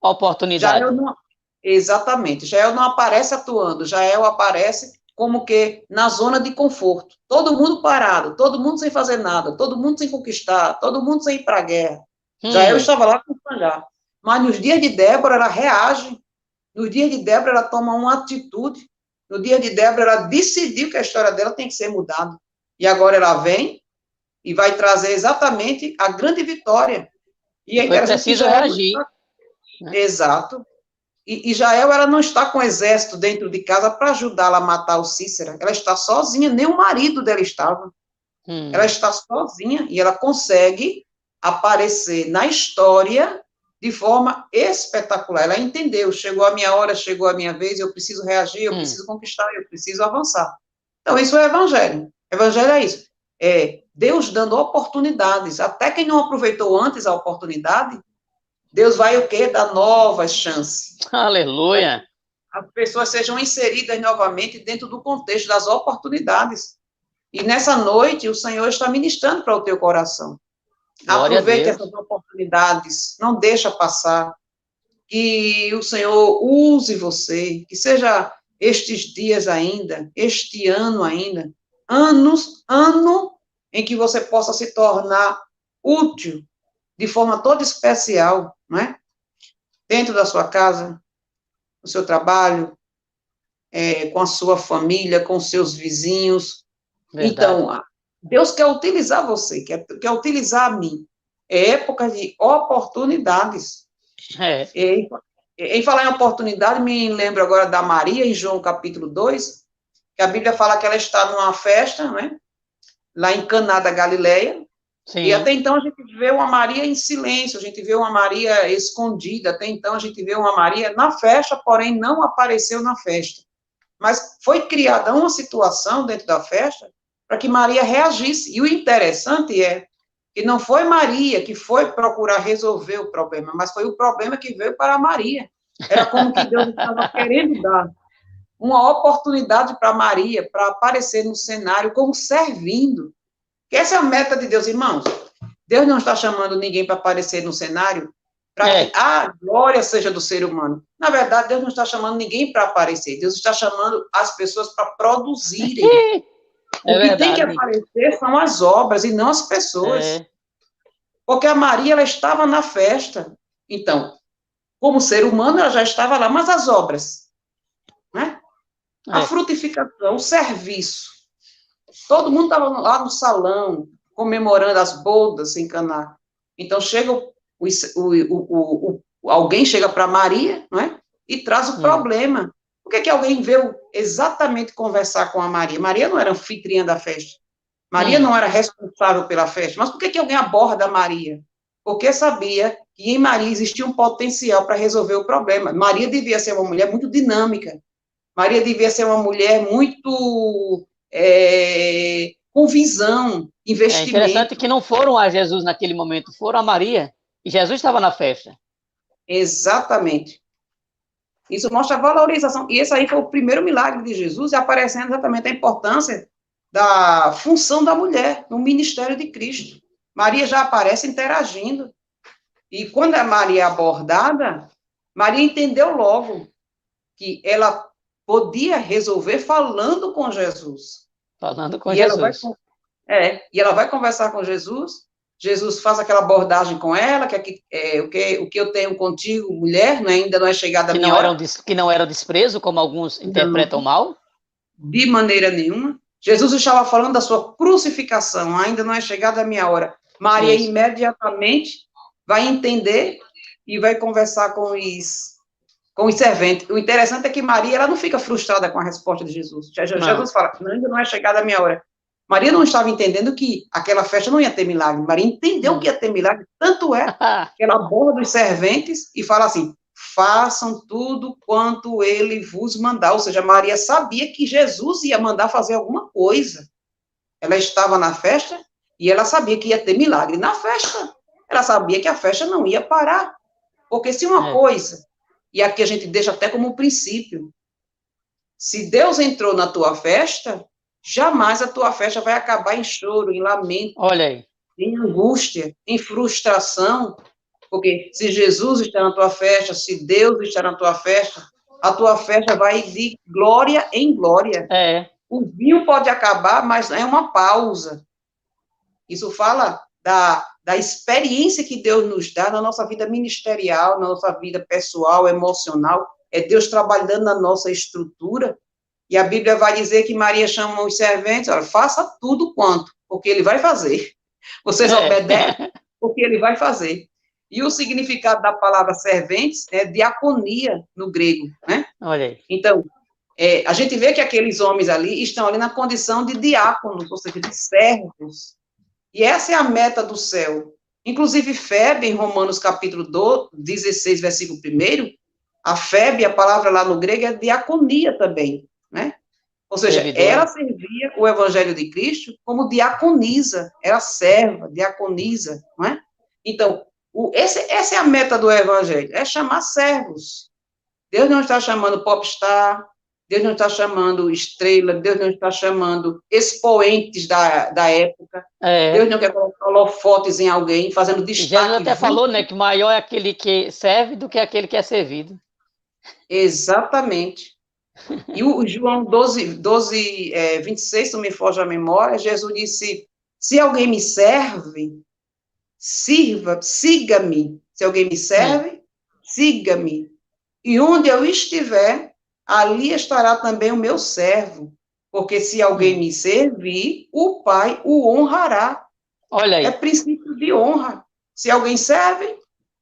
Oportunidade. Exatamente. Jael não aparece atuando. Jael aparece como que na zona de conforto. Todo mundo parado, todo mundo sem fazer nada, todo mundo sem conquistar, todo mundo sem ir para a guerra. Jael estava lá com Sangar. Mas nos dias de Débora, ela reage. Nos dias de Débora, ela toma uma atitude. No dia de Débora, ela decidiu que a história dela tem que ser mudada. E agora ela vem e vai trazer exatamente a grande vitória. E é Foi interessante que preciso Jael reagir. né? Exato. E Jael, ela não está com exército dentro de casa para ajudá-la a matar o Cícera. Ela está sozinha, nem o marido dela estava. Ela está sozinha e ela consegue aparecer na história de forma espetacular. Ela entendeu, chegou a minha hora, chegou a minha vez, eu preciso reagir, eu preciso conquistar, eu preciso avançar. Então, isso é evangelho. Evangelho é isso. É Deus dando oportunidades. Até quem não aproveitou antes a oportunidade, Deus vai o quê? Dar novas chances. Aleluia. As pessoas sejam inseridas novamente dentro do contexto das oportunidades. E nessa noite, o Senhor está ministrando para o teu coração. Glória Aproveite a Deus. essas oportunidades, não deixa passar. Que o Senhor use você, que seja estes dias ainda, este ano ainda, ano em que você possa se tornar útil de forma toda especial, não é? Dentro da sua casa, no seu trabalho, com a sua família, com seus vizinhos. Verdade. Então, Deus quer utilizar você, quer utilizar a mim. É época de oportunidades. Em falar em oportunidade, me lembro agora da Maria, em João capítulo 2, que a Bíblia fala que ela está numa festa, né? Lá em Caná da Galileia. Sim. E até então a gente vê uma Maria em silêncio, a gente vê uma Maria escondida, até então a gente vê uma Maria na festa, porém não apareceu na festa. Mas foi criada uma situação dentro da festa para que Maria reagisse. E o interessante é que não foi Maria que foi procurar resolver o problema, mas foi o problema que veio para Maria. Era como que Deus estava querendo dar uma oportunidade para Maria, para aparecer no cenário como servindo. Que essa é a meta de Deus, irmãos. Deus não está chamando ninguém para aparecer no cenário para que a glória seja do ser humano. Na verdade, Deus não está chamando ninguém para aparecer. Deus está chamando as pessoas para produzirem. O que tem que aparecer são as obras e não as pessoas. Porque a Maria, ela estava na festa. Então, como ser humano, ela já estava lá. Mas as obras, né? A frutificação, o serviço. Todo mundo estava lá no salão, comemorando as bodas em Caná. Então, chega alguém chega para Maria, não é? E traz o problema. Por que alguém veio exatamente conversar com a Maria? Maria não era anfitriã da festa. Maria não era responsável pela festa. Mas por que alguém aborda Maria? Porque sabia que em Maria existia um potencial para resolver o problema. Maria devia ser uma mulher muito dinâmica. Maria devia ser uma mulher muito com visão, investimento. É interessante que não foram a Jesus naquele momento, foram a Maria. E Jesus estava na festa. Exatamente. Isso mostra a valorização. E esse aí foi o primeiro milagre de Jesus, e aparecendo exatamente a importância da função da mulher no ministério de Cristo. Maria já aparece interagindo. E quando a Maria é abordada, Maria entendeu logo que ela podia resolver falando com Jesus. Falando com Jesus. E ela vai conversar com Jesus. Jesus faz aquela abordagem com ela, o que eu tenho contigo, mulher, ainda não é chegada a minha hora. Que não era desprezo, como alguns interpretam mal? De maneira nenhuma. Jesus estava falando da sua crucificação, ainda não é chegada a minha hora. Maria imediatamente vai entender e vai conversar com os serventes. O interessante é que Maria, ela não fica frustrada com a resposta de Jesus. Jesus fala, ainda não é chegada a minha hora. Maria não estava entendendo que aquela festa não ia ter milagre. Maria entendeu que ia ter milagre, tanto é que ela aborda os serventes e fala assim, façam tudo quanto ele vos mandar. Ou seja, Maria sabia que Jesus ia mandar fazer alguma coisa. Ela estava na festa e ela sabia que ia ter milagre na festa. Ela sabia que a festa não ia parar. Porque se uma coisa, e aqui a gente deixa até como princípio, se Deus entrou na tua festa, jamais a tua festa vai acabar em choro, em lamento, em angústia, em frustração, porque se Jesus está na tua festa, se Deus está na tua festa, a tua festa vai de glória em glória. O vinho pode acabar, mas é uma pausa. Isso fala da experiência que Deus nos dá na nossa vida ministerial, na nossa vida pessoal, emocional. É Deus trabalhando na nossa estrutura. E a Bíblia vai dizer que Maria chama os serventes, olha, faça tudo quanto, porque ele vai fazer. Vocês obedecem porque ele vai fazer. E o significado da palavra serventes é diaconia no grego, né? Olha aí. Então, a gente vê que aqueles homens ali estão ali na condição de diáconos, ou seja, de servos. E essa é a meta do céu. Inclusive, Febe, em Romanos capítulo 16, versículo 1, a Febe, a palavra lá no grego, é diaconia também, né? Ou seja, ela servia o evangelho de Cristo como diaconisa, era serva, diaconisa, não é? Então, essa é a meta do evangelho, é chamar servos. Deus não está chamando popstar, Deus não está chamando estrela, Deus não está chamando expoentes da época, Deus não quer colocar holofotes em alguém, fazendo destaque. Jesus até falou, né, que maior é aquele que serve do que aquele que é servido. Exatamente. E o João 12, 26, se não me foge a memória, Jesus disse, se alguém me serve, siga-me. Se alguém me serve, siga-me. E onde eu estiver, ali estará também o meu servo. Porque se alguém me servir, o Pai o honrará. Olha aí. É princípio de honra. Se alguém serve,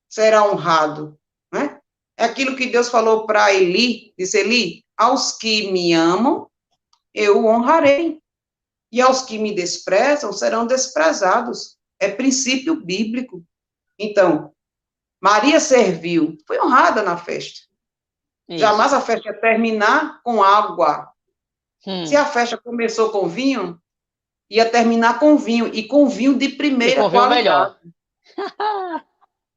será honrado. Né? É aquilo que Deus falou para Eli, disse, Eli, aos que me amam, eu o honrarei. E aos que me desprezam, serão desprezados. É princípio bíblico. Então, Maria serviu, foi honrada na festa. Isso. Jamais a festa ia terminar com água. Se a festa começou com vinho, ia terminar com vinho, e com vinho de primeira qualidade. Melhor.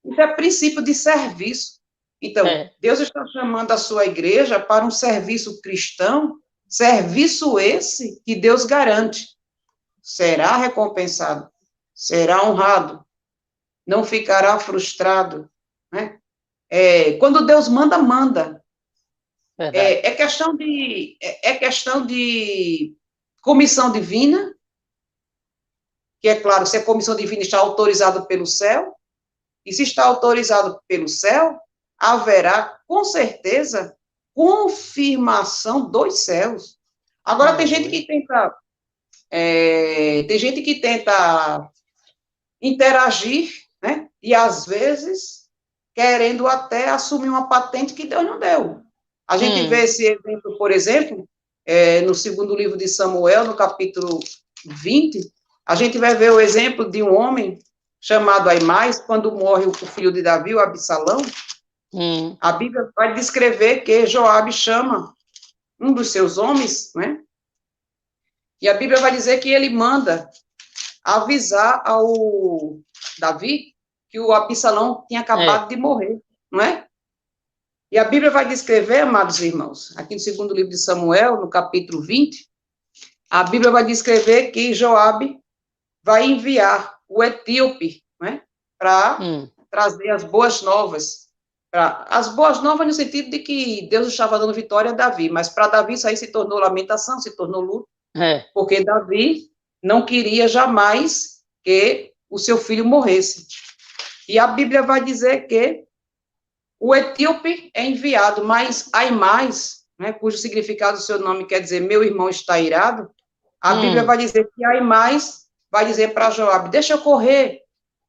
Isso é princípio de serviço. Então, Deus está chamando a sua igreja para um serviço cristão, serviço esse que Deus garante. Será recompensado, será honrado, não ficará frustrado. Né? Quando Deus manda, manda. É questão de comissão divina, que é claro, se a comissão divina está autorizada pelo céu, e se está autorizado pelo céu, haverá, com certeza, confirmação dos céus. Agora, tem gente que tenta interagir, né? E, às vezes, querendo até assumir uma patente que Deus não deu. A gente vê esse exemplo, por exemplo, no segundo livro de Samuel, no capítulo 20, a gente vai ver o exemplo de um homem chamado Aimás, quando morre o filho de Davi, o Absalão. A Bíblia vai descrever que Joabe chama um dos seus homens, né? E a Bíblia vai dizer que ele manda avisar ao Davi que o Absalão tinha acabado de morrer, não é? E a Bíblia vai descrever, amados irmãos, aqui no segundo livro de Samuel, no capítulo 20, a Bíblia vai descrever que Joabe vai enviar o etíope, né, para trazer as boas novas. As boas novas no sentido de que Deus estava dando vitória a Davi, mas para Davi isso aí se tornou lamentação, se tornou luto, porque Davi não queria jamais que o seu filho morresse. E a Bíblia vai dizer que o etíope é enviado, mas Aimás, né, cujo significado do seu nome quer dizer meu irmão está irado, a Bíblia vai dizer que Aimás vai dizer para Joabe, deixa eu correr.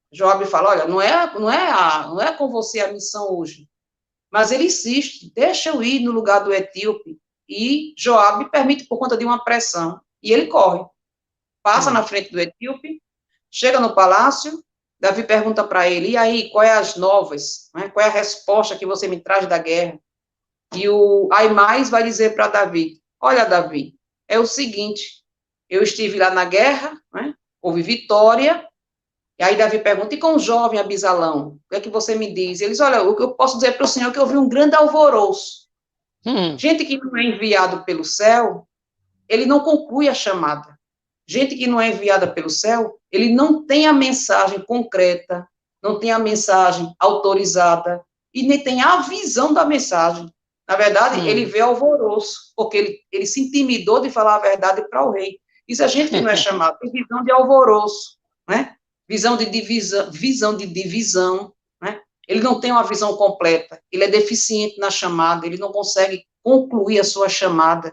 Joabe fala, olha, não é com você a missão hoje. Mas ele insiste, deixa eu ir no lugar do etíope. E Joabe permite por conta de uma pressão. E ele corre. Passa na frente do etíope, chega no palácio, Davi pergunta para ele, e aí, qual é as novas? Né? Qual é a resposta que você me traz da guerra? E o Aimás vai dizer para Davi, olha, Davi, é o seguinte, eu estive lá na guerra, né? Houve vitória, e aí Davi pergunta, e com o jovem Abisalão, o que é que você me diz? Eles, olha, o que eu posso dizer para o senhor é que houve um grande alvoroço. Gente que não é enviado pelo céu, ele não conclui a chamada. Gente que não é enviada pelo céu, ele não tem a mensagem concreta, não tem a mensagem autorizada, e nem tem a visão da mensagem. Na verdade, ele vê alvoroço, porque ele se intimidou de falar a verdade para o rei. Isso é gente que não é chamada, tem visão de alvoroço, né? Visão de divisão, né? Ele não tem uma visão completa, ele é deficiente na chamada, ele não consegue concluir a sua chamada,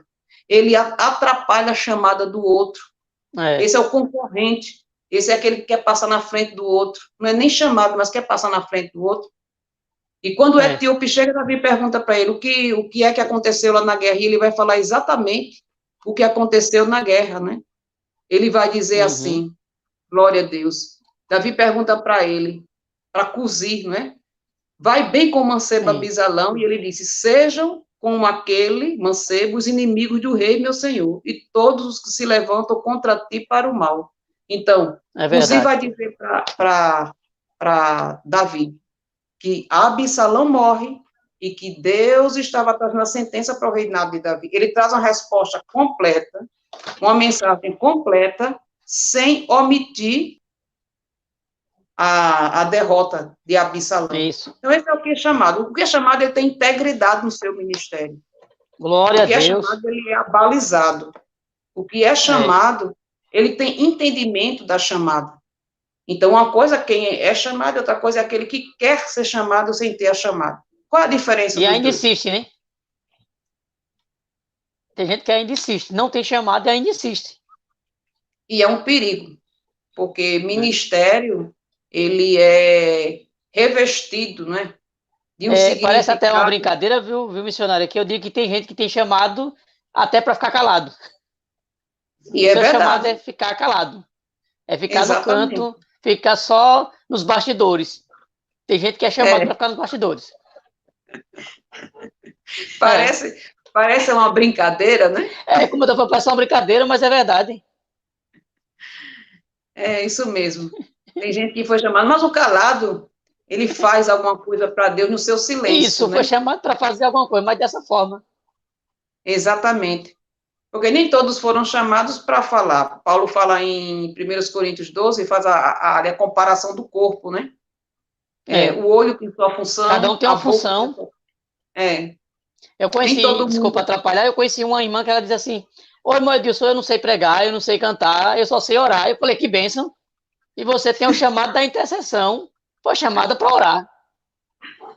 ele atrapalha a chamada do outro. Esse é o concorrente. Esse é aquele que quer passar na frente do outro. Não é nem chamado, mas quer passar na frente do outro. E quando o etíope chega, Davi pergunta para ele o que é que aconteceu lá na guerra, e ele vai falar exatamente o que aconteceu na guerra, né? Ele vai dizer assim, glória a Deus. Davi pergunta para ele, para Cuzir, não é? Vai bem com o mancebo Abisalão, e ele disse, sejam como aquele mancebo os inimigos do rei, meu senhor, e todos os que se levantam contra ti para o mal. Então, Cuzir vai dizer para Davi que Absalão morre e que Deus estava trazendo a sentença para o reinado de Davi. Ele traz uma resposta completa, uma mensagem completa, sem omitir a derrota de Absalão. Isso. Então, esse é o que é chamado. O que é chamado, ele tem integridade no seu ministério. Glória a Deus. O que é chamado, ele é abalizado. O que é chamado, ele tem entendimento da chamada. Então, uma coisa é quem é chamado, outra coisa é aquele que quer ser chamado sem ter a chamada. Qual a diferença? E ainda insiste, né? Tem gente que ainda insiste. Não tem chamado e ainda insiste. E é um perigo, porque ministério, ele é revestido, né? De um significado. Parece até uma brincadeira, viu, missionário? Que eu digo que tem gente que tem chamado até para ficar calado. E é verdade. Chamado é ficar calado. É ficar no canto, ficar só nos bastidores. Tem gente que é chamado para ficar nos bastidores. Parece uma brincadeira, né? Como eu estou falando, parece uma brincadeira, mas é verdade. É isso mesmo. Tem gente que foi chamado, mas o calado, ele faz alguma coisa para Deus no seu silêncio. Isso, né? Foi chamado para fazer alguma coisa, mas dessa forma. Exatamente. Porque nem todos foram chamados para falar. Paulo fala em 1 Coríntios 12 e faz a comparação do corpo, né? O olho tem sua função. Cada um tem uma função. Eu conheci, desculpa atrapalhar, eu conheci uma irmã que ela diz assim, oi, irmão Edilson, eu não sei pregar, eu não sei cantar, eu só sei orar. Eu falei, que bênção. E você tem o chamado da intercessão, foi chamada para orar.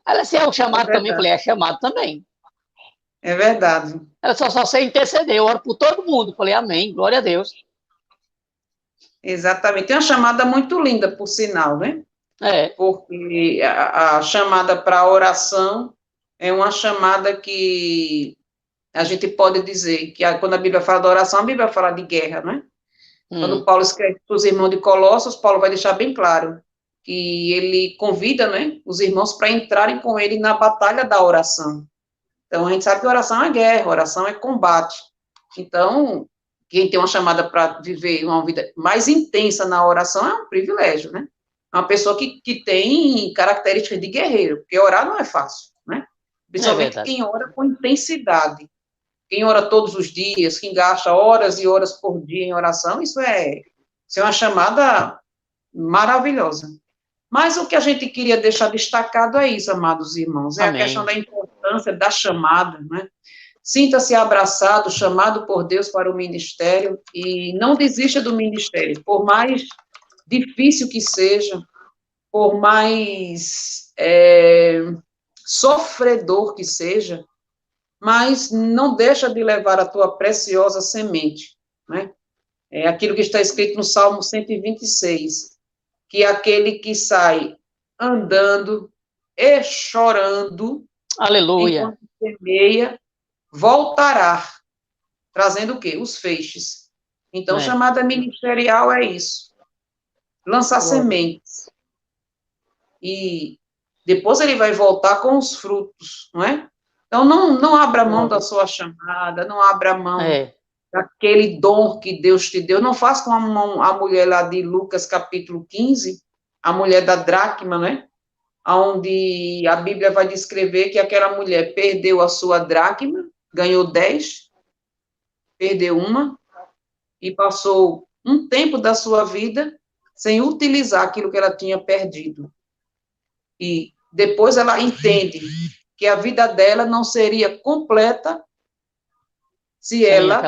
Ela disse, é o chamado também? Eu falei, é chamado também. É verdade. Ela só sei interceder, eu oro por todo mundo. Eu falei, amém, glória a Deus. Exatamente. Tem uma chamada muito linda, por sinal, né? Porque a chamada para oração é uma chamada que a gente pode dizer que quando a Bíblia fala da oração, a Bíblia fala de guerra, né? Quando Paulo escreve para os irmãos de Colossos, Paulo vai deixar bem claro que ele convida, né, os irmãos para entrarem com ele na batalha da oração. Então, a gente sabe que oração é guerra, oração é combate. Então, quem tem uma chamada para viver uma vida mais intensa na oração é um privilégio, né? É uma pessoa que tem características de guerreiro, porque orar não é fácil, né? Principalmente quem ora com intensidade. Quem ora todos os dias, quem gasta horas e horas por dia em oração, isso é uma chamada maravilhosa. Mas o que a gente queria deixar destacado é isso, amados irmãos, Amém. A questão da importância da chamada, né? Sinta-se abraçado, chamado por Deus para o ministério, e não desista do ministério, por mais difícil que seja, por mais sofredor que seja, mas não deixa de levar a tua preciosa semente, né? É aquilo que está escrito no Salmo 126, que aquele que sai andando e chorando, aleluia, enquanto semeia, voltará, trazendo o quê? Os feixes. Então, chamada ministerial é isso, lançar sementes, e depois ele vai voltar com os frutos, não é? Então, não abra mão da sua chamada, não abra mão daquele dom que Deus te deu. Não faça como a mulher lá de Lucas, capítulo 15, a mulher da dracma, né? Onde a Bíblia vai descrever que aquela mulher perdeu a sua dracma, ganhou 10, perdeu uma, e passou um tempo da sua vida sem utilizar aquilo que ela tinha perdido. E depois ela entende que a vida dela não seria completa se ela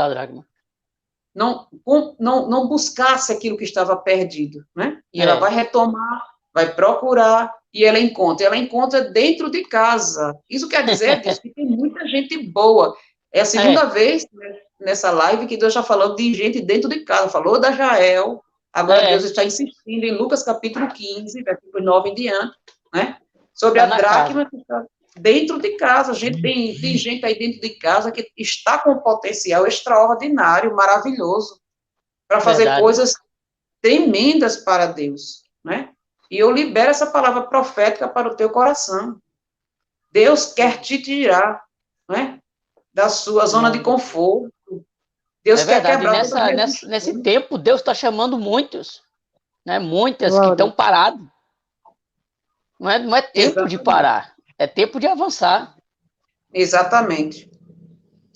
não buscasse aquilo que estava perdido, né? E ela vai retomar, vai procurar, e ela encontra dentro de casa. Isso quer dizer, Deus, que tem muita gente boa. É a segunda vez, né, nessa live que Deus está falando de gente dentro de casa. Falou da Jael, Agora Deus está insistindo em Lucas capítulo 15, versículo 9 em diante, né? Sobre Tá a na dracma que está dentro de casa. Tem gente aí dentro de casa que está com um potencial extraordinário, maravilhoso, para fazer Verdade. coisas tremendas para Deus, né? E eu libero essa palavra profética para o teu coração. Deus quer te tirar, né, da sua zona de conforto. Deus É quer verdade. E quebrar toda a nesse tempo, Deus está chamando muitos, né? Muitas que Glória. estão paradas. Não é tempo de Exatamente. parar, é tempo de avançar. Exatamente.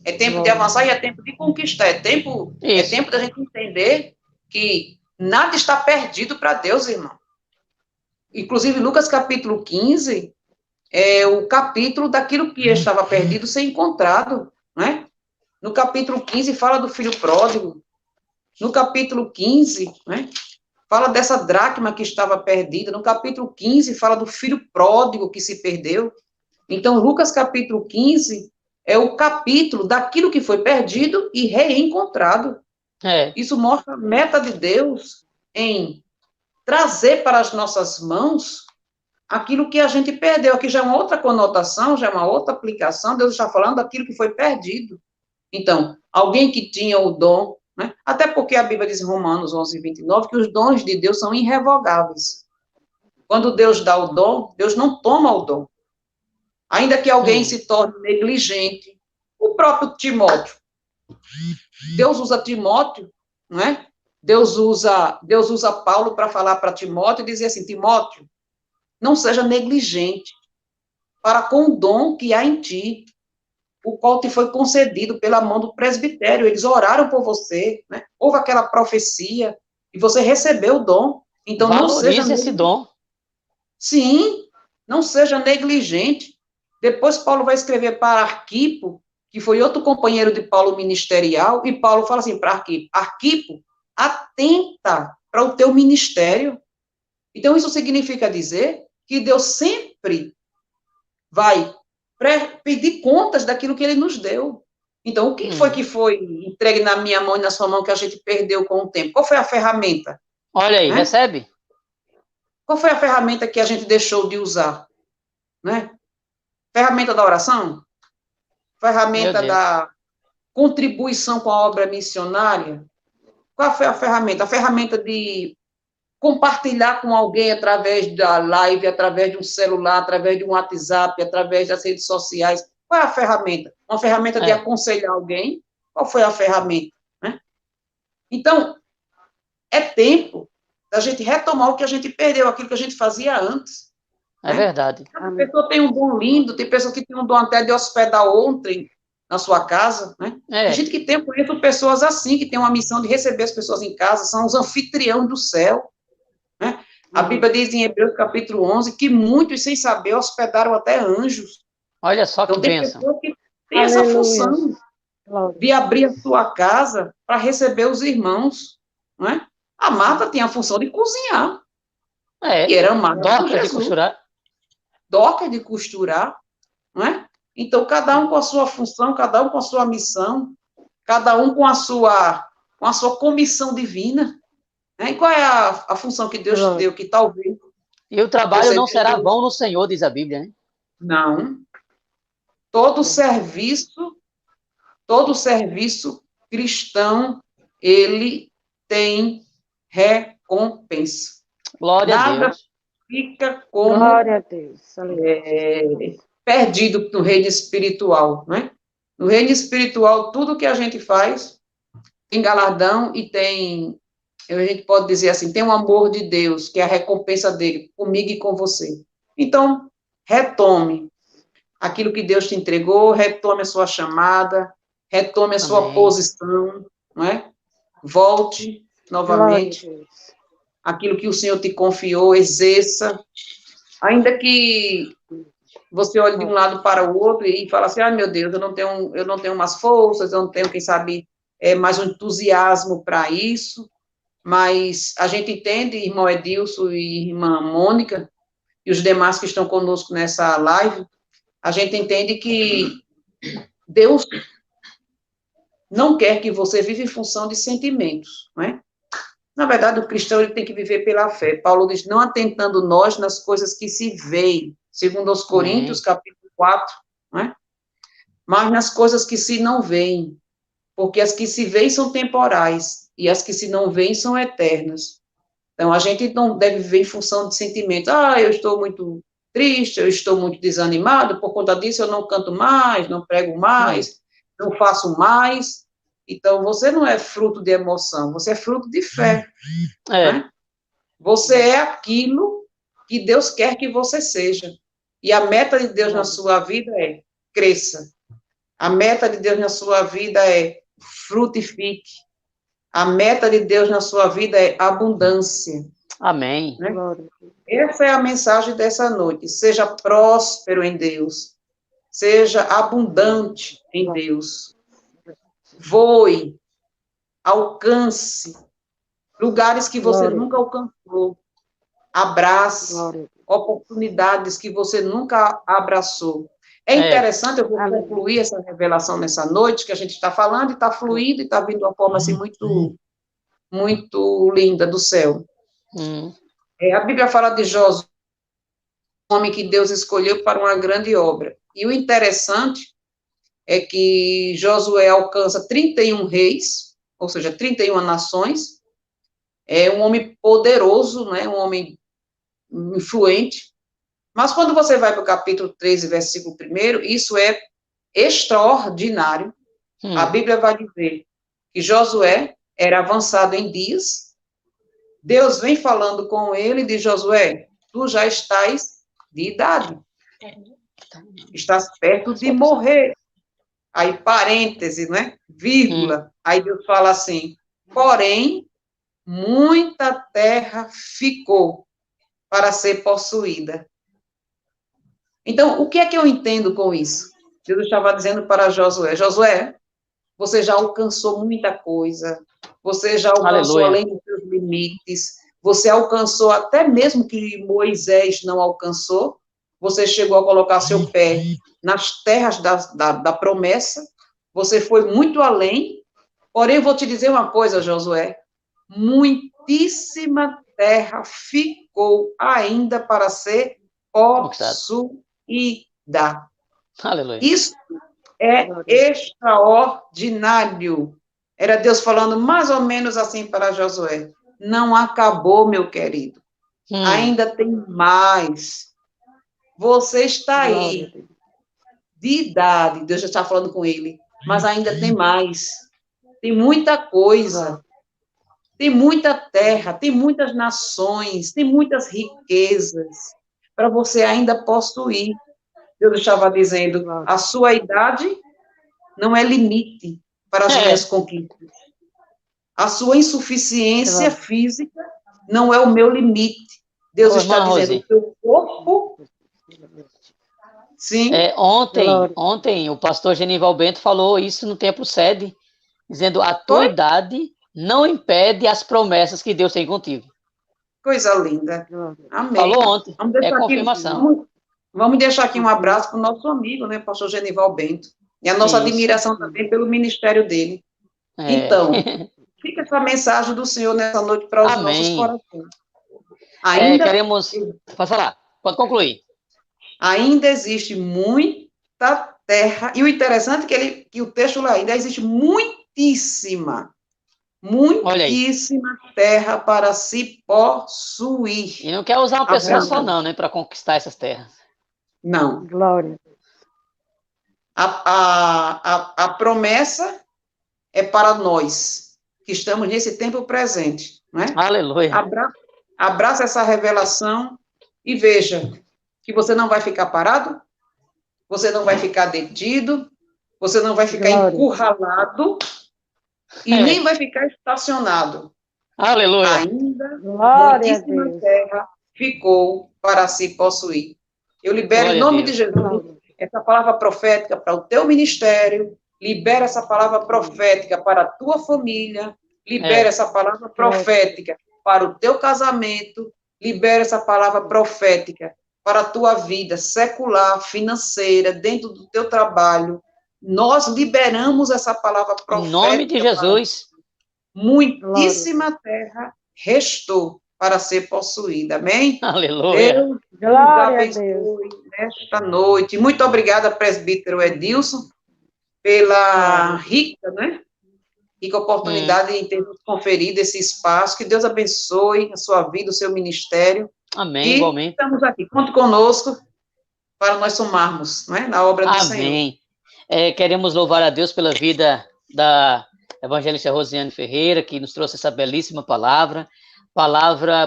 É tempo de avançar e é tempo de conquistar. É tempo Isso. da gente entender que nada está perdido para Deus, irmão. Inclusive, Lucas capítulo 15 é o capítulo daquilo que estava perdido ser encontrado, né? No capítulo 15 fala do filho pródigo. No capítulo 15, né, fala dessa dracma que estava perdida. No capítulo 15 fala do filho pródigo que se perdeu. Então, Lucas capítulo 15 é o capítulo daquilo que foi perdido e reencontrado. Isso mostra a meta de Deus em trazer para as nossas mãos aquilo que a gente perdeu. Aqui já é uma outra conotação, já é uma outra aplicação. Deus está falando daquilo que foi perdido. Então, alguém que tinha o dom, né? Até porque a Bíblia diz em Romanos 11, 29, que os dons de Deus são irrevogáveis. Quando Deus dá o dom, Deus não toma o dom. Ainda que alguém se torne negligente, o próprio Timóteo. Deus usa Timóteo, não é? Deus usa Paulo para falar para Timóteo e dizer assim, Timóteo, não seja negligente para com o dom que há em ti, o qual te foi concedido pela mão do presbitério. Eles oraram por você, né? Houve aquela profecia e você recebeu o dom. Então, não seja Valorize esse dom. Sim, não seja negligente. Depois Paulo vai escrever para Arquipo, que foi outro companheiro de Paulo ministerial, e Paulo fala assim para Arquipo, Arquipo, atenta para o teu ministério. Então, isso significa dizer que Deus sempre vai pedir contas daquilo que ele nos deu. Então, o que foi entregue na minha mão e na sua mão que a gente perdeu com o tempo? Qual foi a ferramenta? Olha aí, recebe? Qual foi a ferramenta que a gente deixou de usar? Né? Ferramenta da oração? Ferramenta da contribuição com a obra missionária? Qual foi a ferramenta? A ferramenta de compartilhar com alguém através da live, através de um celular, através de um WhatsApp, através das redes sociais. Qual é a ferramenta? Uma ferramenta de aconselhar alguém? Qual foi a ferramenta? Né? Então, é tempo da gente retomar o que a gente perdeu, aquilo que a gente fazia antes. É verdade. A pessoa tem um dom lindo, tem pessoas que têm um dom até de hospedar ontem na sua casa, né? Tem gente que tem, eu conheço pessoas assim, que tem uma missão de receber as pessoas em casa, são os anfitriões do céu. Né? A Bíblia diz em Hebreus capítulo 11 que muitos, sem saber, hospedaram até anjos. Olha só então, que tem bênção. pessoas que têm essa função de abrir a sua casa para receber os irmãos. Não é? A Marta tinha a função de cozinhar. E era amada por Jesus. De costurar. Doca de costurar. Não é? Então, cada um com a sua função, cada um com a sua missão, cada um com a sua comissão divina. E qual é a função que Deus te deu, que talvez... E o trabalho não será vão no Senhor, diz a Bíblia, né? Não. Todo serviço cristão, ele tem recompensa. Glória a Deus. Nada fica como Glória a Deus. Perdido no reino espiritual, né? No reino espiritual, tudo que a gente faz tem galardão e tem... a gente pode dizer assim, tem um amor de Deus, que é a recompensa dele, comigo e com você. Então, retome aquilo que Deus te entregou, retome a sua chamada, retome a sua posição, não é? Volte novamente aquilo que o Senhor te confiou, exerça, ainda que você olhe de um lado para o outro e fala assim, meu Deus, eu não tenho umas forças, eu não tenho, quem sabe, mais um entusiasmo para isso. Mas a gente entende, irmão Edilson e irmã Mônica, e os demais que estão conosco nessa live, a gente entende que Deus não quer que você viva em função de sentimentos, não é? Na verdade, o cristão ele tem que viver pela fé. Paulo diz, não atentando nós nas coisas que se veem, segundo aos Coríntios, capítulo 4, né? Mas nas coisas que se não veem, porque as que se veem são temporais, e as que se não veem são eternas. Então, a gente não deve viver em função de sentimentos. Eu estou muito triste, eu estou muito desanimado, por conta disso eu não canto mais, não prego mais, não faço mais. Então, você não é fruto de emoção, você é fruto de fé. Né? Você é aquilo que Deus quer que você seja. E a meta de Deus na sua vida é cresça. A meta de Deus na sua vida é frutifique. A meta de Deus na sua vida é abundância. Amém. Né? Essa é a mensagem dessa noite. Seja próspero em Deus. Seja abundante em Deus. Voe. Alcance lugares que você nunca alcançou. Abrace oportunidades que você nunca abraçou. É interessante, eu vou concluir essa revelação nessa noite, que a gente está falando, e está fluindo, e está vindo de uma forma assim, muito, muito linda do céu. A Bíblia fala de Josué, um homem que Deus escolheu para uma grande obra. E o interessante é que Josué alcança 31 reis, ou seja, 31 nações. É um homem poderoso, né? Um homem influente. Mas quando você vai para o capítulo 13, versículo 1, isso é extraordinário. A Bíblia vai dizer que Josué era avançado em dias. Deus vem falando com ele e diz, Josué, tu já estás de idade. Estás perto de morrer. Aí, parêntese, né? Vírgula. Aí Deus fala assim, porém, muita terra ficou para ser possuída. Então, o que é que eu entendo com isso? Deus estava dizendo para Josué, Josué, você já alcançou muita coisa, você já alcançou além dos seus limites, você alcançou até mesmo que Moisés não alcançou, você chegou a colocar seu pé nas terras da promessa, você foi muito além, porém, eu vou te dizer uma coisa, Josué, muitíssima terra ficou ainda para ser possuída. Aleluia. Isso é extraordinário. Era Deus falando mais ou menos assim para Josué. Não acabou, meu querido. Ainda tem mais. Você está aí, de idade, Deus já está falando com ele, mas ainda tem mais. Tem muita coisa. Tem muita terra, tem muitas nações, tem muitas riquezas para você ainda possuir. Deus estava dizendo, a sua idade não é limite para as minhas conquistas. A sua insuficiência física não é o meu limite. Deus está dizendo, o seu corpo... Sim. Ontem o pastor Genival Bento falou isso no Templo Sede, dizendo, a tua idade não impede as promessas que Deus tem contigo. Coisa linda. Amém. Falou ontem, confirmação. Vamos deixar aqui um abraço para o nosso amigo, né, pastor Genival Bento. E a nossa admiração também pelo ministério dele. Então, fica essa mensagem do Senhor nessa noite para os nossos corações. Pode falar, pode concluir. Ainda existe muita terra, e o interessante é que o texto lá ainda existe muitíssima terra para se possuir. E não quer usar uma pessoa só não, né, para conquistar essas terras. Não. Glória. A promessa é para nós, que estamos nesse tempo presente, né? Aleluia. Abraça essa revelação e veja que você não vai ficar parado, você não vai ficar detido, você não vai ficar encurralado e nem vai ficar estacionado. Aleluia. Ainda muitíssima terra ficou para se possuir. Eu libero em nome de Jesus essa palavra profética para o teu ministério, libera essa palavra profética para a tua família, libera essa palavra profética para o teu casamento, libera essa palavra profética para a tua vida secular, financeira, dentro do teu trabalho. Nós liberamos essa palavra profética. Em nome de Jesus. Muitíssima terra restou para ser possuída. Amém? Aleluia. Deus nos Glória a Deus. abençoe nesta noite. Muito obrigada, presbítero Edilson, pela rica oportunidade em ter nos conferido esse espaço. Que Deus abençoe a sua vida, o seu ministério. Amém, E igualmente. estamos aqui. Conte conosco para nós somarmos, não é, na obra do Senhor. Amém. Queremos louvar a Deus pela vida da evangelista Rosiane Ferreira, que nos trouxe essa belíssima palavra,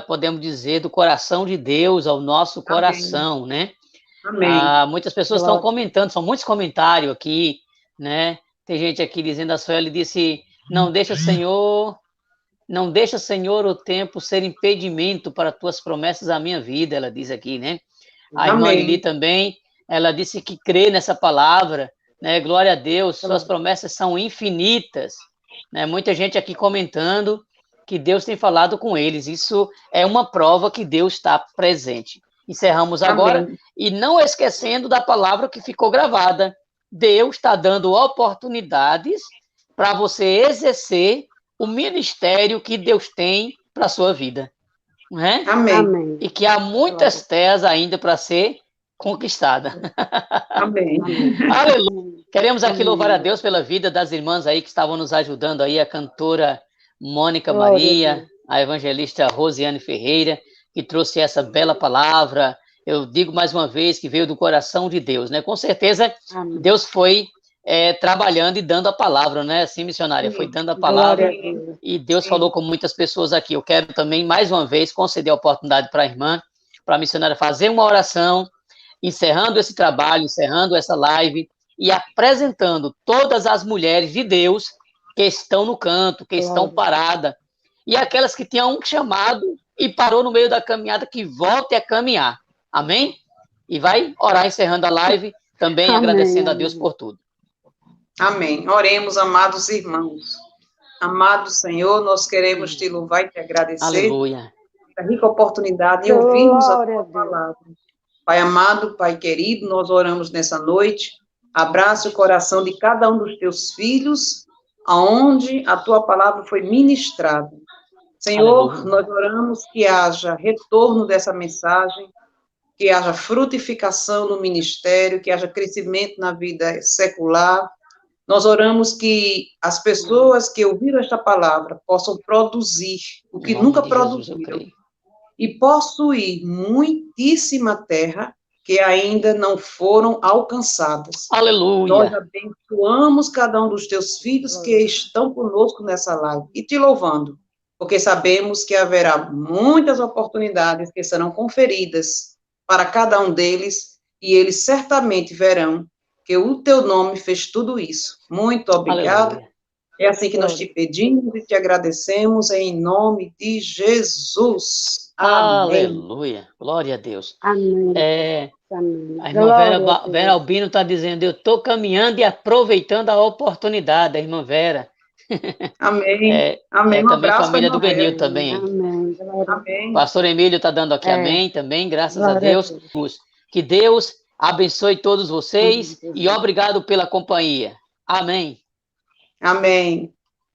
podemos dizer, do coração de Deus ao nosso coração, né? Amém. Muitas pessoas estão comentando, são muitos comentários aqui, né? Tem gente aqui dizendo, a Sueli disse, não deixa, Senhor, o tempo ser impedimento para tuas promessas à minha vida, ela diz aqui, né? A irmã Lili também, ela disse que crê nessa palavra, né? Glória a Deus, suas promessas são infinitas, né? Muita gente aqui comentando que Deus tem falado com eles, isso é uma prova que Deus está presente. Encerramos agora, e não esquecendo da palavra que ficou gravada, Deus está dando oportunidades para você exercer o ministério que Deus tem para a sua vida. Não é? Amém. E que há muitas terras ainda para ser conquistada. Amém. Aleluia. Queremos aqui louvar a Deus pela vida das irmãs aí que estavam nos ajudando aí, a cantora Mônica Maria, a evangelista Rosiane Ferreira, que trouxe essa bela palavra. Eu digo mais uma vez que veio do coração de Deus, né? Com certeza, Deus foi trabalhando e dando a palavra, né? Assim, missionária, foi dando a palavra e Deus falou com muitas pessoas aqui. Eu quero também, mais uma vez, conceder a oportunidade para a irmã, para a missionária fazer uma oração, encerrando esse trabalho, encerrando essa live e apresentando todas as mulheres de Deus que estão no canto, que estão paradas, e aquelas que tinham um chamado e parou no meio da caminhada, que volte a caminhar. Amém? E vai orar encerrando a live, também agradecendo a Deus por tudo. Amém. Oremos, amados irmãos. Amado Senhor, nós queremos te louvar e te agradecer. Aleluia. Pela rica oportunidade de ouvirmos a tua palavra. Pai amado, Pai querido, nós oramos nessa noite. Abrace o coração de cada um dos teus filhos, aonde a tua palavra foi ministrada. Senhor, aleluia, nós oramos que haja retorno dessa mensagem, que haja frutificação no ministério, que haja crescimento na vida secular. Nós oramos que as pessoas que ouviram esta palavra possam produzir o que nunca produziram e possuir muitíssima terra que ainda não foram alcançadas. Aleluia. Nós abençoamos cada um dos teus filhos que estão conosco nessa live e te louvando, porque sabemos que haverá muitas oportunidades que serão conferidas para cada um deles e eles certamente verão que o teu nome fez tudo isso. Muito obrigado. Aleluia. É assim que nós te pedimos e te agradecemos em nome de Jesus. Amém. Aleluia. Glória a Deus. Amém. A irmã Vera Albino está dizendo, eu estou caminhando e aproveitando a oportunidade, a irmã Vera. Amém. Amém. Um também família do Benil também. Amém. Amém. Pastor Emílio está dando aqui amém também, graças a Deus. Que Deus abençoe todos vocês e obrigado pela companhia. Amém. Amém.